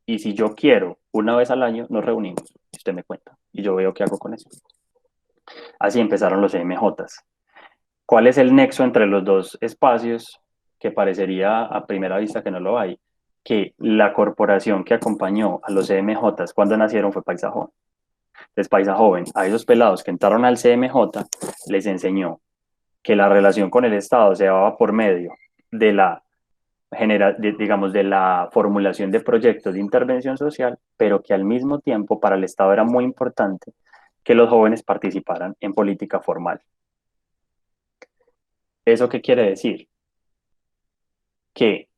y si yo quiero, una vez al año nos reunimos, y usted me cuenta, y yo veo qué hago con eso. Así empezaron los MJs. ¿Cuál es el nexo entre los dos espacios? Que parecería a primera vista que no lo hay, que la corporación que acompañó a los CMJs cuando nacieron fue Paisa Joven. Entonces Paisa Joven, a esos pelados que entraron al CMJ, les enseñó que la relación con el Estado se daba por medio de la digamos, de la formulación de proyectos de intervención social, pero que al mismo tiempo para el Estado era muy importante que los jóvenes participaran en política formal. ¿Eso qué quiere decir? Que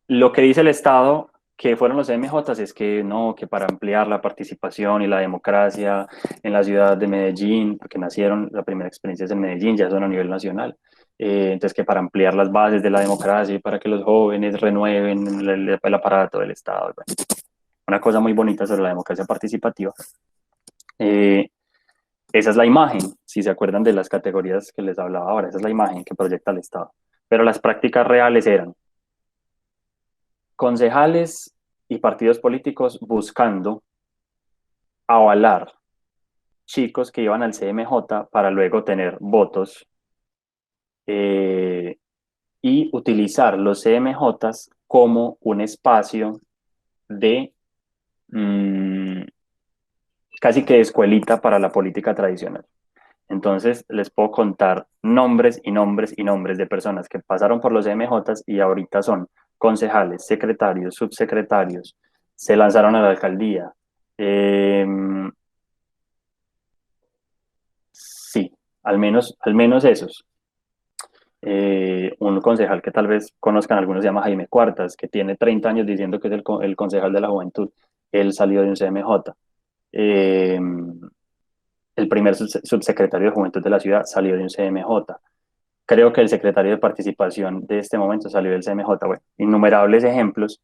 lo que dice el Estado, que fueron los MJs, es que no, que para ampliar la participación y la democracia en la ciudad de Medellín, porque nacieron, la primera experiencia es en Medellín, ya son a nivel nacional, entonces que para ampliar las bases de la democracia y para que los jóvenes renueven el aparato del Estado. Bueno, una cosa muy bonita sobre la democracia participativa. Esa es la imagen, si se acuerdan de las categorías que les hablaba ahora, esa es la imagen que proyecta el Estado. Pero las prácticas reales eran concejales y partidos políticos buscando avalar chicos que iban al CMJ para luego tener votos, y utilizar los CMJs como un espacio de casi que de escuelita para la política tradicional. Entonces les puedo contar nombres y nombres y nombres de personas que pasaron por los MJs y ahorita son concejales, secretarios, subsecretarios, se lanzaron a la alcaldía. Sí, al menos esos. Un concejal que tal vez conozcan algunos se llama Jaime Cuartas, que tiene 30 años diciendo que es el concejal de la juventud. Él salió de un CMJ. El primer subsecretario de Juventud de la ciudad salió de un CMJ. Creo que el secretario de Participación de este momento salió del CMJ. Bueno, innumerables ejemplos.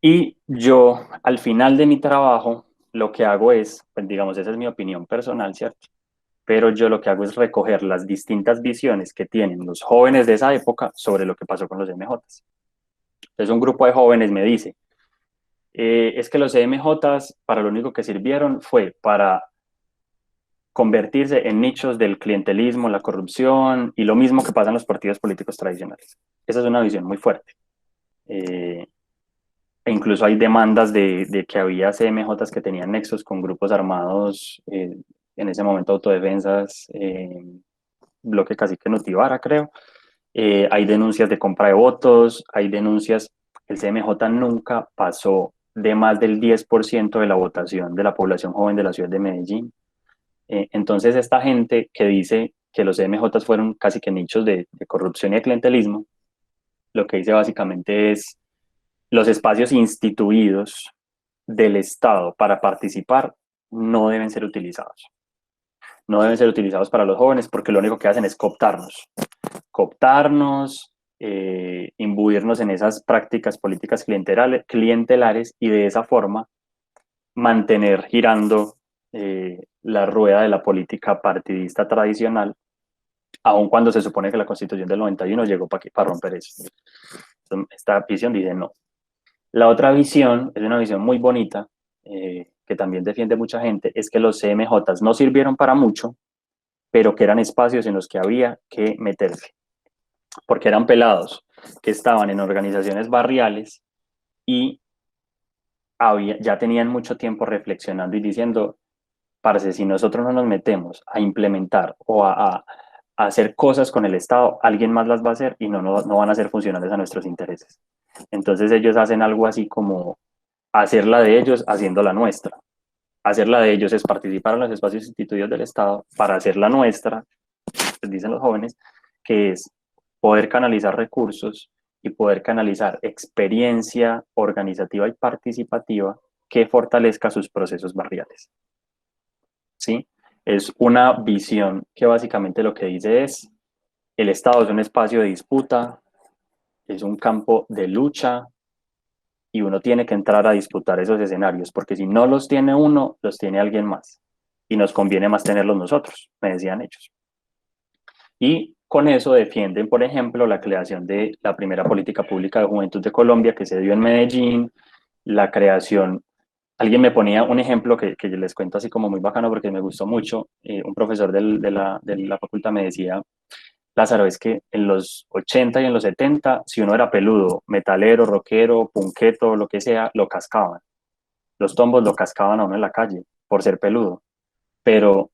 Y yo, al final de mi trabajo, lo que hago es, pues digamos, esa es mi opinión personal, ¿cierto? Pero yo lo que hago es recoger las distintas visiones que tienen los jóvenes de esa época sobre lo que pasó con los MJs. Entonces un grupo de jóvenes me dice, es que los MJs para lo único que sirvieron fue para convertirse en nichos del clientelismo, la corrupción y lo mismo que pasa en los partidos políticos tradicionales. Esa es una visión muy fuerte. E incluso hay demandas de que había CMJs que tenían nexos con grupos armados, en ese momento autodefensas, bloque cacique Nutibara, creo. Hay denuncias de compra de votos, hay denuncias, el CMJ nunca pasó de más del 10% de la votación de la población joven de la ciudad de Medellín. Entonces esta gente que dice que los CMJs fueron casi que nichos de corrupción y de clientelismo, lo que dice básicamente es los espacios instituidos del Estado para participar no deben ser utilizados. No deben ser utilizados para los jóvenes porque lo único que hacen es cooptarnos, imbuirnos en esas prácticas políticas clientelares y de esa forma mantener girando la rueda de la política partidista tradicional, aun cuando se supone que la Constitución del 91 llegó para romper eso. Esta visión dice no. La otra visión es una visión muy bonita, que también defiende mucha gente, es que los CMJs no sirvieron para mucho, pero que eran espacios en los que había que meterse, porque eran pelados que estaban en organizaciones barriales y ya tenían mucho tiempo reflexionando y diciendo, parce, si nosotros no nos metemos a implementar o a hacer cosas con el Estado, alguien más las va a hacer y no van a ser funcionales a nuestros intereses. Entonces ellos hacen algo así como hacerla de ellos haciendo la nuestra. Hacerla de ellos es participar en los espacios instituidos del Estado para hacer la nuestra, pues dicen los jóvenes, que es poder canalizar recursos y poder canalizar experiencia organizativa y participativa que fortalezca sus procesos barriales. ¿Sí? Es una visión que básicamente lo que dice es, el Estado es un espacio de disputa, es un campo de lucha, y uno tiene que entrar a disputar esos escenarios, porque si no los tiene uno, los tiene alguien más. Y nos conviene más tenerlos nosotros, me decían ellos. Y con eso defienden, por ejemplo, la creación de la primera política pública de juventud de Colombia que se dio en Medellín, la creación, alguien me ponía un ejemplo que les cuento así como muy bacano porque me gustó mucho, un profesor de la facultad me decía, Lázaro, es que en los 80 y en los 70, si uno era peludo, metalero, rockero, punqueto, lo que sea, lo cascaban. Los tombos lo cascaban a uno en la calle por ser peludo. Pero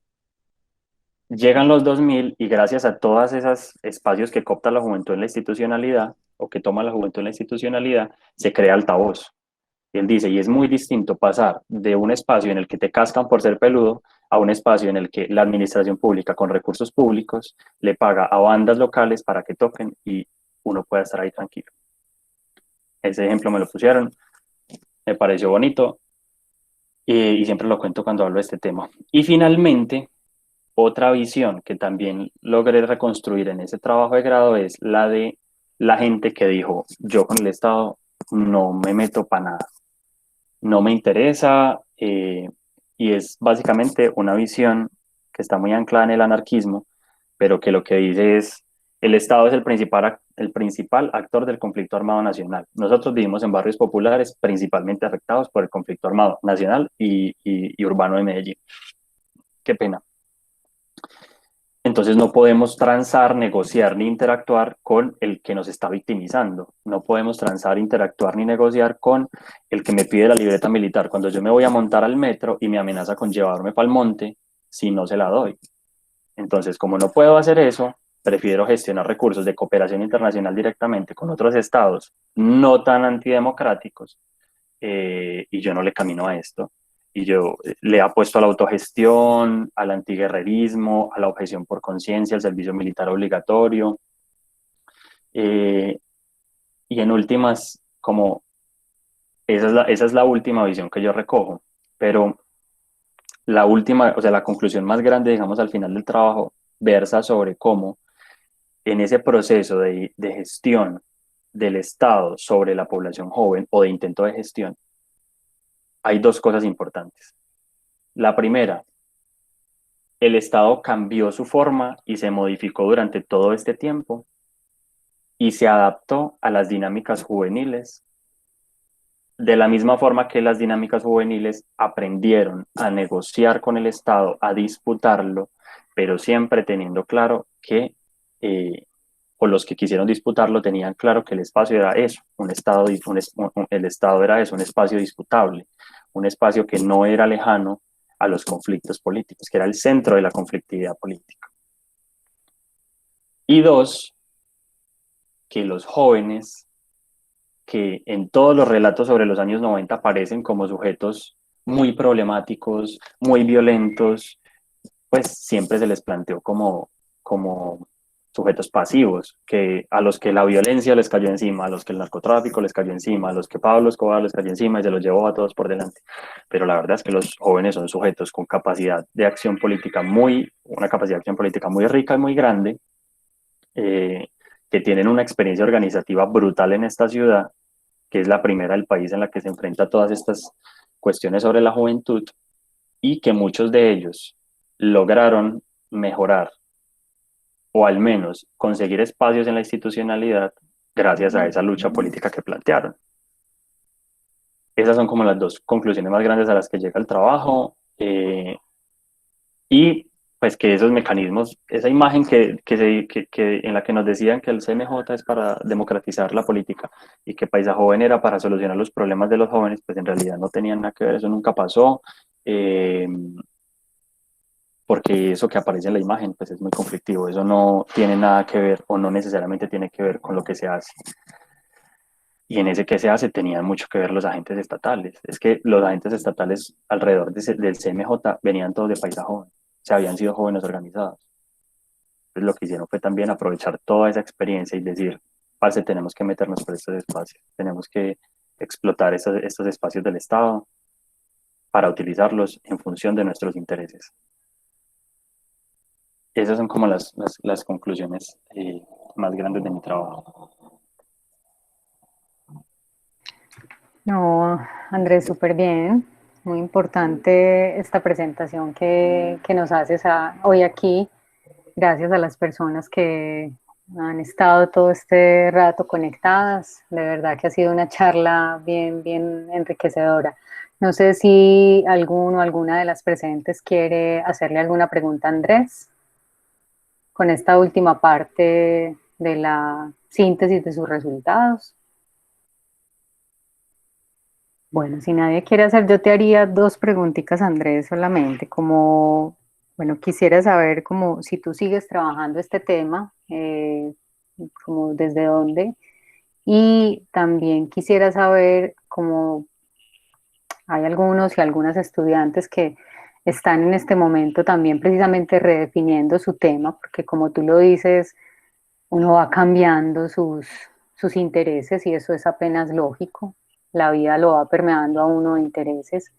llegan los 2000 y gracias a todos esos espacios que coopta la juventud en la institucionalidad o que toma la juventud en la institucionalidad, se crea altavoz. Y él dice, y es muy distinto pasar de un espacio en el que te cascan por ser peludo a un espacio en el que la administración pública con recursos públicos le paga a bandas locales para que toquen y uno pueda estar ahí tranquilo. Ese ejemplo me lo pusieron, me pareció bonito y siempre lo cuento cuando hablo de este tema. Y finalmente, otra visión que también logré reconstruir en ese trabajo de grado es la de la gente que dijo, yo con el Estado no me meto para nada. No me interesa y es básicamente una visión que está muy anclada en el anarquismo, pero que lo que dice es el Estado es el principal actor del conflicto armado nacional. Nosotros vivimos en barrios populares principalmente afectados por el conflicto armado nacional y urbano de Medellín. Qué pena. Entonces no podemos transar, negociar ni interactuar con el que nos está victimizando. No podemos transar, interactuar ni negociar con el que me pide la libreta militar cuando yo me voy a montar al metro y me amenaza con llevarme para el monte si no se la doy. Entonces, como no puedo hacer eso, prefiero gestionar recursos de cooperación internacional directamente con otros estados no tan antidemocráticos y yo no le camino a esto. Y yo le apuesto a la autogestión, al antiguerrerismo, a la objeción por conciencia, al servicio militar obligatorio. Y en últimas, como esa es la última visión que yo recojo, pero la última, o sea, la conclusión más grande, digamos, al final del trabajo, versa sobre cómo en ese proceso de gestión del Estado sobre la población joven o de intento de gestión, hay dos cosas importantes. La primera, el Estado cambió su forma y se modificó durante todo este tiempo y se adaptó a las dinámicas juveniles de la misma forma que las dinámicas juveniles aprendieron a negociar con el Estado, a disputarlo, pero siempre teniendo claro que, o los que quisieron disputarlo tenían claro que el espacio era eso, el Estado era eso, un espacio disputable, un espacio que no era lejano a los conflictos políticos, que era el centro de la conflictividad política. Y dos, que los jóvenes que en todos los relatos sobre los años 90 aparecen como sujetos muy problemáticos, muy violentos, pues siempre se les planteó como sujetos pasivos, que a los que la violencia les cayó encima, a los que el narcotráfico les cayó encima, a los que Pablo Escobar les cayó encima y se los llevó a todos por delante. Pero la verdad es que los jóvenes son sujetos con capacidad de acción política una capacidad de acción política muy rica y muy grande, que tienen una experiencia organizativa brutal en esta ciudad, que es la primera del país en la que se enfrenta a todas estas cuestiones sobre la juventud, y que muchos de ellos lograron mejorar o al menos conseguir espacios en la institucionalidad gracias a esa lucha política que plantearon. Esas son como las dos conclusiones más grandes a las que llega el trabajo, y pues que esos mecanismos, esa imagen en la que nos decían que el CMJ es para democratizar la política y que Paisa Joven era para solucionar los problemas de los jóvenes, pues en realidad no tenían nada que ver, eso nunca pasó, porque eso que aparece en la imagen pues es muy conflictivo, eso no tiene nada que ver o no necesariamente tiene que ver con lo que se hace. Y en ese que se hace tenían mucho que ver los agentes estatales. Es que los agentes estatales alrededor del CMJ venían todos de Paisa Joven, se habían sido jóvenes organizados. Entonces lo que hicieron fue también aprovechar toda esa experiencia y decir, parce, tenemos que meternos por estos espacios, tenemos que explotar estos espacios del Estado para utilizarlos en función de nuestros intereses. Esas son como las conclusiones más grandes de mi trabajo. No, Andrés, súper bien. Muy importante esta presentación que nos haces hoy aquí. Gracias a las personas que han estado todo este rato conectadas. De verdad que ha sido una charla bien, bien enriquecedora. No sé si alguno o alguna de las presentes quiere hacerle alguna pregunta a Andrés con esta última parte de la síntesis de sus resultados. Bueno, si nadie quiere hacer, yo te haría dos preguntitas, Andrés, solamente, como, bueno, quisiera saber como si tú sigues trabajando este tema, como desde dónde, y también quisiera saber como hay algunos y algunas estudiantes que están en este momento también precisamente redefiniendo su tema, porque como tú lo dices, uno va cambiando sus intereses y eso es apenas lógico. La vida lo va permeando a uno de intereses.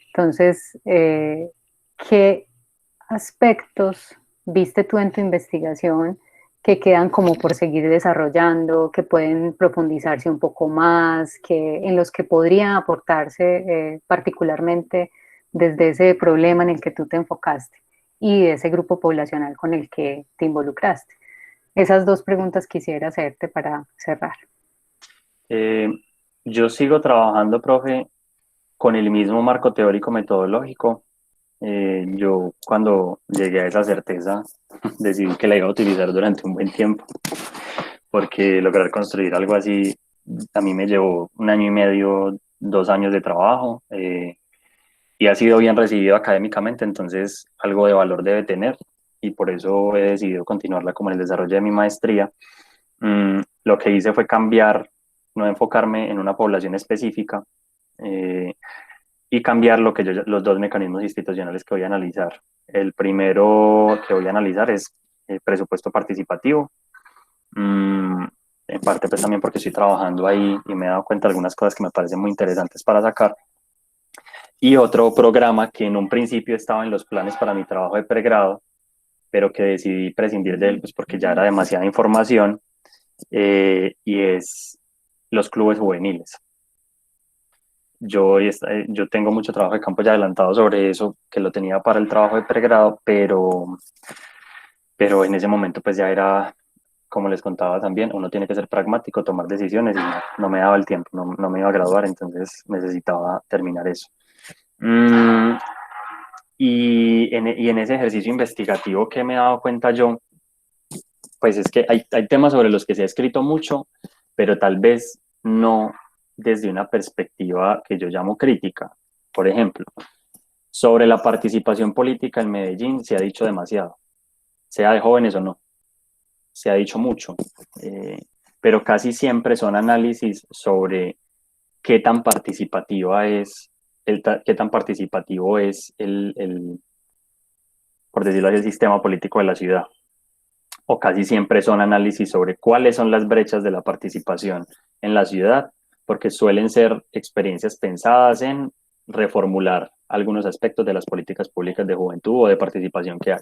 Entonces, ¿qué aspectos viste tú en tu investigación que quedan como por seguir desarrollando, que pueden profundizarse un poco más, en los que podrían aportarse particularmente desde ese problema en el que tú te enfocaste y de ese grupo poblacional con el que te involucraste? Esas dos preguntas quisiera hacerte para cerrar. Yo sigo trabajando, profe, con el mismo marco teórico metodológico. Yo cuando llegué a esa certeza decidí que la iba a utilizar durante un buen tiempo, porque lograr construir algo así a mí me llevó 1 año y medio, 2 años de trabajo, y ha sido bien recibido académicamente, entonces algo de valor debe tener y por eso he decidido continuarla como en el desarrollo de mi maestría. Lo que hice fue cambiar, no enfocarme en una población específica, y cambiar los dos mecanismos institucionales que voy a analizar. El primero que voy a analizar es el presupuesto participativo, en parte pues también porque estoy trabajando ahí y me he dado cuenta de algunas cosas que me parecen muy interesantes para sacar. Y otro programa que en un principio estaba en los planes para mi trabajo de pregrado, pero que decidí prescindir de él pues porque ya era demasiada información, y es los clubes juveniles. Yo tengo mucho trabajo de campo ya adelantado sobre eso, que lo tenía para el trabajo de pregrado, pero en ese momento pues ya era, como les contaba también, uno tiene que ser pragmático, tomar decisiones y no me daba el tiempo, no me iba a graduar, entonces necesitaba terminar eso. Y en ese ejercicio investigativo que me he dado cuenta yo, pues es que hay temas sobre los que se ha escrito mucho, pero tal vez no desde una perspectiva que yo llamo crítica. Por ejemplo, sobre la participación política en Medellín se ha dicho demasiado, sea de jóvenes o no, se ha dicho mucho, pero casi siempre son análisis sobre qué tan participativa es, qué tan participativo es por decirlo así, el sistema político de la ciudad. o casi siempre son análisis sobre cuáles son las brechas de la participación en la ciudad, porque suelen ser experiencias pensadas en reformular algunos aspectos de las políticas públicas de juventud o de participación que hay.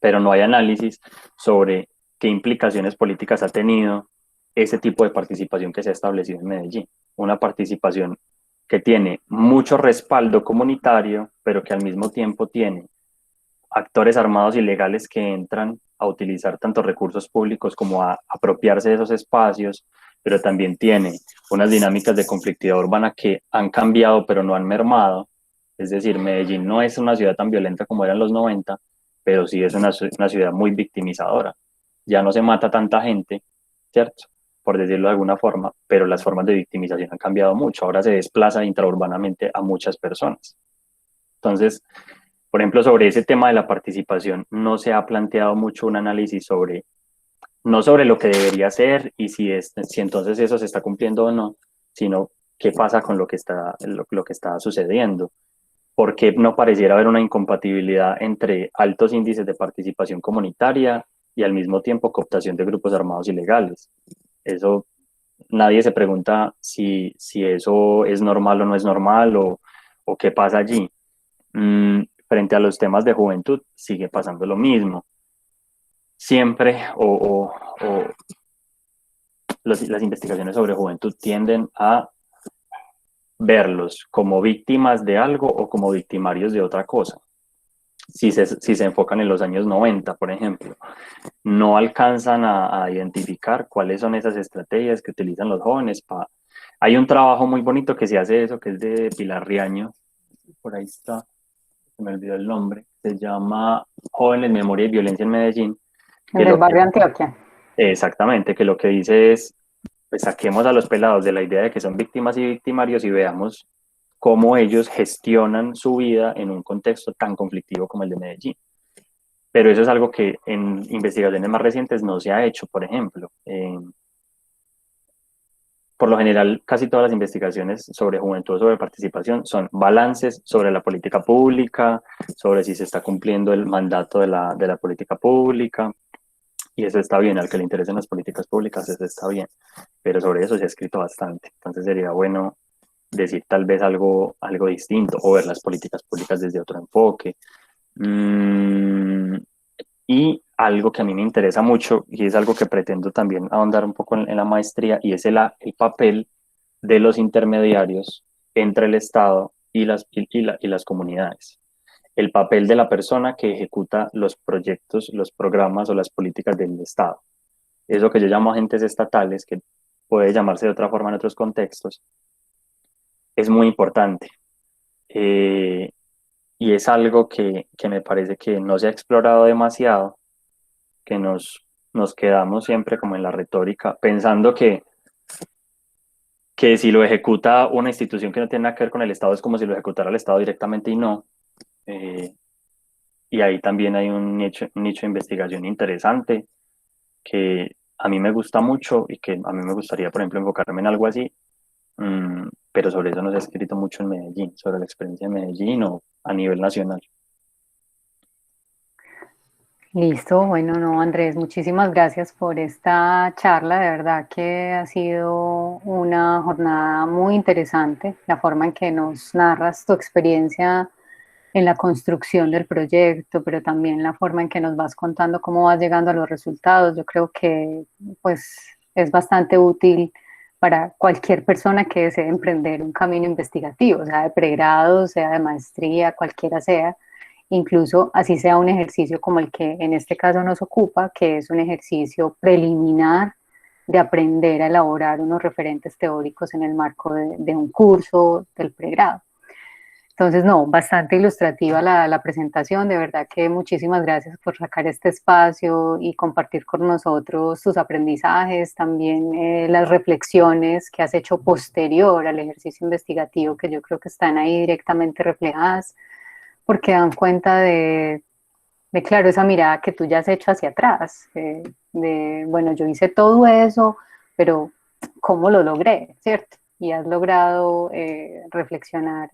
Pero no hay análisis sobre qué implicaciones políticas ha tenido ese tipo de participación que se ha establecido en Medellín. Una participación que tiene mucho respaldo comunitario, pero que al mismo tiempo tiene actores armados ilegales que entran a utilizar tanto recursos públicos como a apropiarse de esos espacios, pero también tiene unas dinámicas de conflictividad urbana que han cambiado pero no han mermado. Es decir, Medellín no es una ciudad tan violenta como era en los 90, pero sí es una ciudad muy victimizadora. Ya no se mata tanta gente, ¿cierto? Por decirlo de alguna forma, pero las formas de victimización han cambiado mucho. Ahora se desplaza intraurbanamente a muchas personas. Entonces, por ejemplo, sobre ese tema de la participación, no se ha planteado mucho un análisis sobre, no sobre lo que debería ser y si entonces eso se está cumpliendo o no, sino qué pasa con lo que está sucediendo. ¿Por qué no pareciera haber una incompatibilidad entre altos índices de participación comunitaria y al mismo tiempo cooptación de grupos armados ilegales? Eso, nadie se pregunta si eso es normal o no es normal o qué pasa allí. Frente a los temas de juventud sigue pasando lo mismo. Siempre las investigaciones sobre juventud tienden a verlos como víctimas de algo o como victimarios de otra cosa. Si se enfocan en los años 90, por ejemplo, no alcanzan a identificar cuáles son esas estrategias que utilizan los jóvenes. Hay un trabajo muy bonito que se hace de eso, que es de Pilar Riaño, por ahí está, se me olvidó el nombre, se llama Jóvenes, Memoria y Violencia en Medellín. En el barrio Antioquia. Exactamente, que lo que dice es, pues saquemos a los pelados de la idea de que son víctimas y victimarios y veamos cómo ellos gestionan su vida en un contexto tan conflictivo como el de Medellín. Pero eso es algo que en investigaciones más recientes no se ha hecho, por ejemplo. Por lo general, casi todas las investigaciones sobre juventud o sobre participación son balances sobre la política pública, sobre si se está cumpliendo el mandato de la política pública, y eso está bien, al que le interesen las políticas públicas, eso está bien, pero sobre eso se ha escrito bastante. Entonces sería bueno decir tal vez algo distinto o ver las políticas públicas desde otro enfoque. Y algo que a mí me interesa mucho y es algo que pretendo también ahondar un poco en la maestría y es el papel de los intermediarios entre el Estado y las comunidades. El papel de la persona que ejecuta los proyectos, los programas o las políticas del Estado. Eso que yo llamo agentes estatales, que puede llamarse de otra forma en otros contextos, es muy importante. Y es algo que me parece que no se ha explorado demasiado, que nos quedamos siempre como en la retórica, pensando que si lo ejecuta una institución que no tiene nada que ver con el Estado es como si lo ejecutara el Estado directamente y no. Y ahí también hay un nicho de investigación interesante que a mí me gusta mucho y que a mí me gustaría, por ejemplo, enfocarme en algo así, pero sobre eso no se ha escrito mucho en Medellín, sobre la experiencia de Medellín o a nivel nacional. Listo, bueno, no, Andrés, muchísimas gracias por esta charla, de verdad que ha sido una jornada muy interesante, la forma en que nos narras tu experiencia en la construcción del proyecto, pero también la forma en que nos vas contando cómo vas llegando a los resultados. Yo creo que pues es bastante útil para cualquier persona que desee emprender un camino investigativo, sea de pregrado, sea de maestría, cualquiera sea, incluso así sea un ejercicio como el que en este caso nos ocupa, que es un ejercicio preliminar de aprender a elaborar unos referentes teóricos en el marco de un curso del pregrado. Entonces, no, bastante ilustrativa la presentación, de verdad que muchísimas gracias por sacar este espacio y compartir con nosotros tus aprendizajes, también las reflexiones que has hecho posterior al ejercicio investigativo, que yo creo que están ahí directamente reflejadas, porque dan cuenta claro, esa mirada que tú ya has hecho hacia atrás, bueno, yo hice todo eso, pero ¿cómo lo logré? ¿Cierto? Y has logrado reflexionar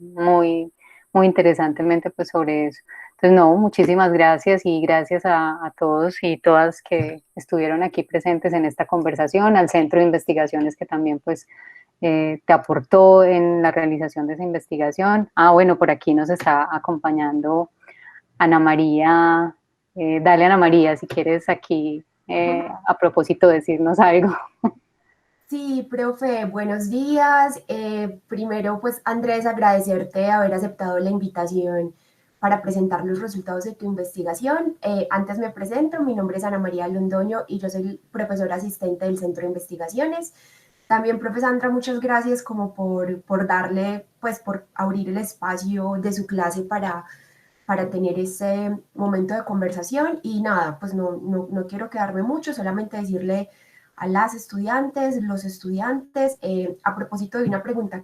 muy, muy interesantemente pues sobre eso. Entonces, no, muchísimas gracias y gracias a todos y todas que estuvieron aquí presentes en esta conversación, al Centro de Investigaciones que también pues te aportó en la realización de esa investigación. Ah, bueno, por aquí nos está acompañando Ana María. Dale, Ana María, si quieres aquí a propósito decirnos algo. Sí, profe, buenos días. Primero, pues Andrés, agradecerte haber aceptado la invitación para presentar los resultados de tu investigación. Antes me presento, mi nombre es Ana María Londoño y yo soy profesora asistente del Centro de Investigaciones. También, profe Sandra, muchas gracias como por darle, pues por abrir el espacio de su clase para tener ese momento de conversación. Y nada, pues no quiero quedarme mucho, solamente decirle a las estudiantes, los estudiantes, a propósito de una pregunta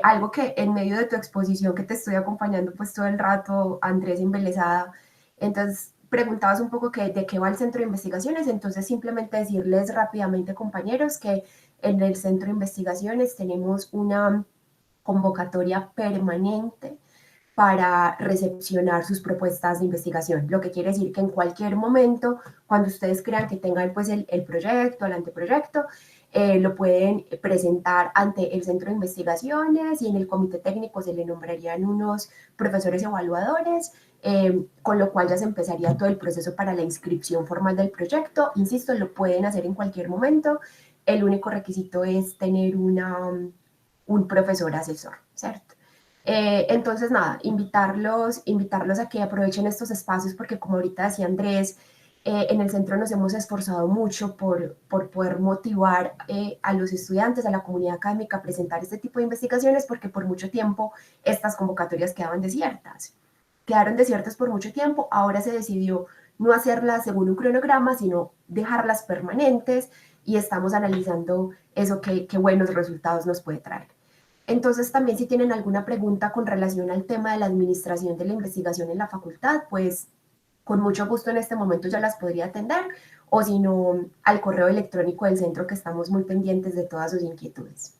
algo que en medio de tu exposición que te estoy acompañando pues todo el rato, Andrés, embelesada, entonces preguntabas un poco de qué va el Centro de Investigaciones, entonces simplemente decirles rápidamente, compañeros, que en el Centro de Investigaciones tenemos una convocatoria permanente para recepcionar sus propuestas de investigación, lo que quiere decir que en cualquier momento, cuando ustedes crean que tengan pues el proyecto, el anteproyecto, lo pueden presentar ante el Centro de Investigaciones y en el comité técnico se le nombrarían unos profesores evaluadores, con lo cual ya se empezaría todo el proceso para la inscripción formal del proyecto. Insisto, lo pueden hacer en cualquier momento, el único requisito es tener un profesor asesor, ¿cierto? Entonces, nada, invitarlos a que aprovechen estos espacios porque como ahorita decía Andrés, en el centro nos hemos esforzado mucho por poder motivar a los estudiantes, a la comunidad académica a presentar este tipo de investigaciones porque por mucho tiempo estas convocatorias quedaban desiertas. Quedaron desiertas por mucho tiempo, ahora se decidió no hacerlas según un cronograma, sino dejarlas permanentes y estamos analizando eso qué buenos resultados nos puede traer. Entonces, también si tienen alguna pregunta con relación al tema de la administración de la investigación en la facultad, pues con mucho gusto en este momento ya las podría atender, o si no, al correo electrónico del centro que estamos muy pendientes de todas sus inquietudes.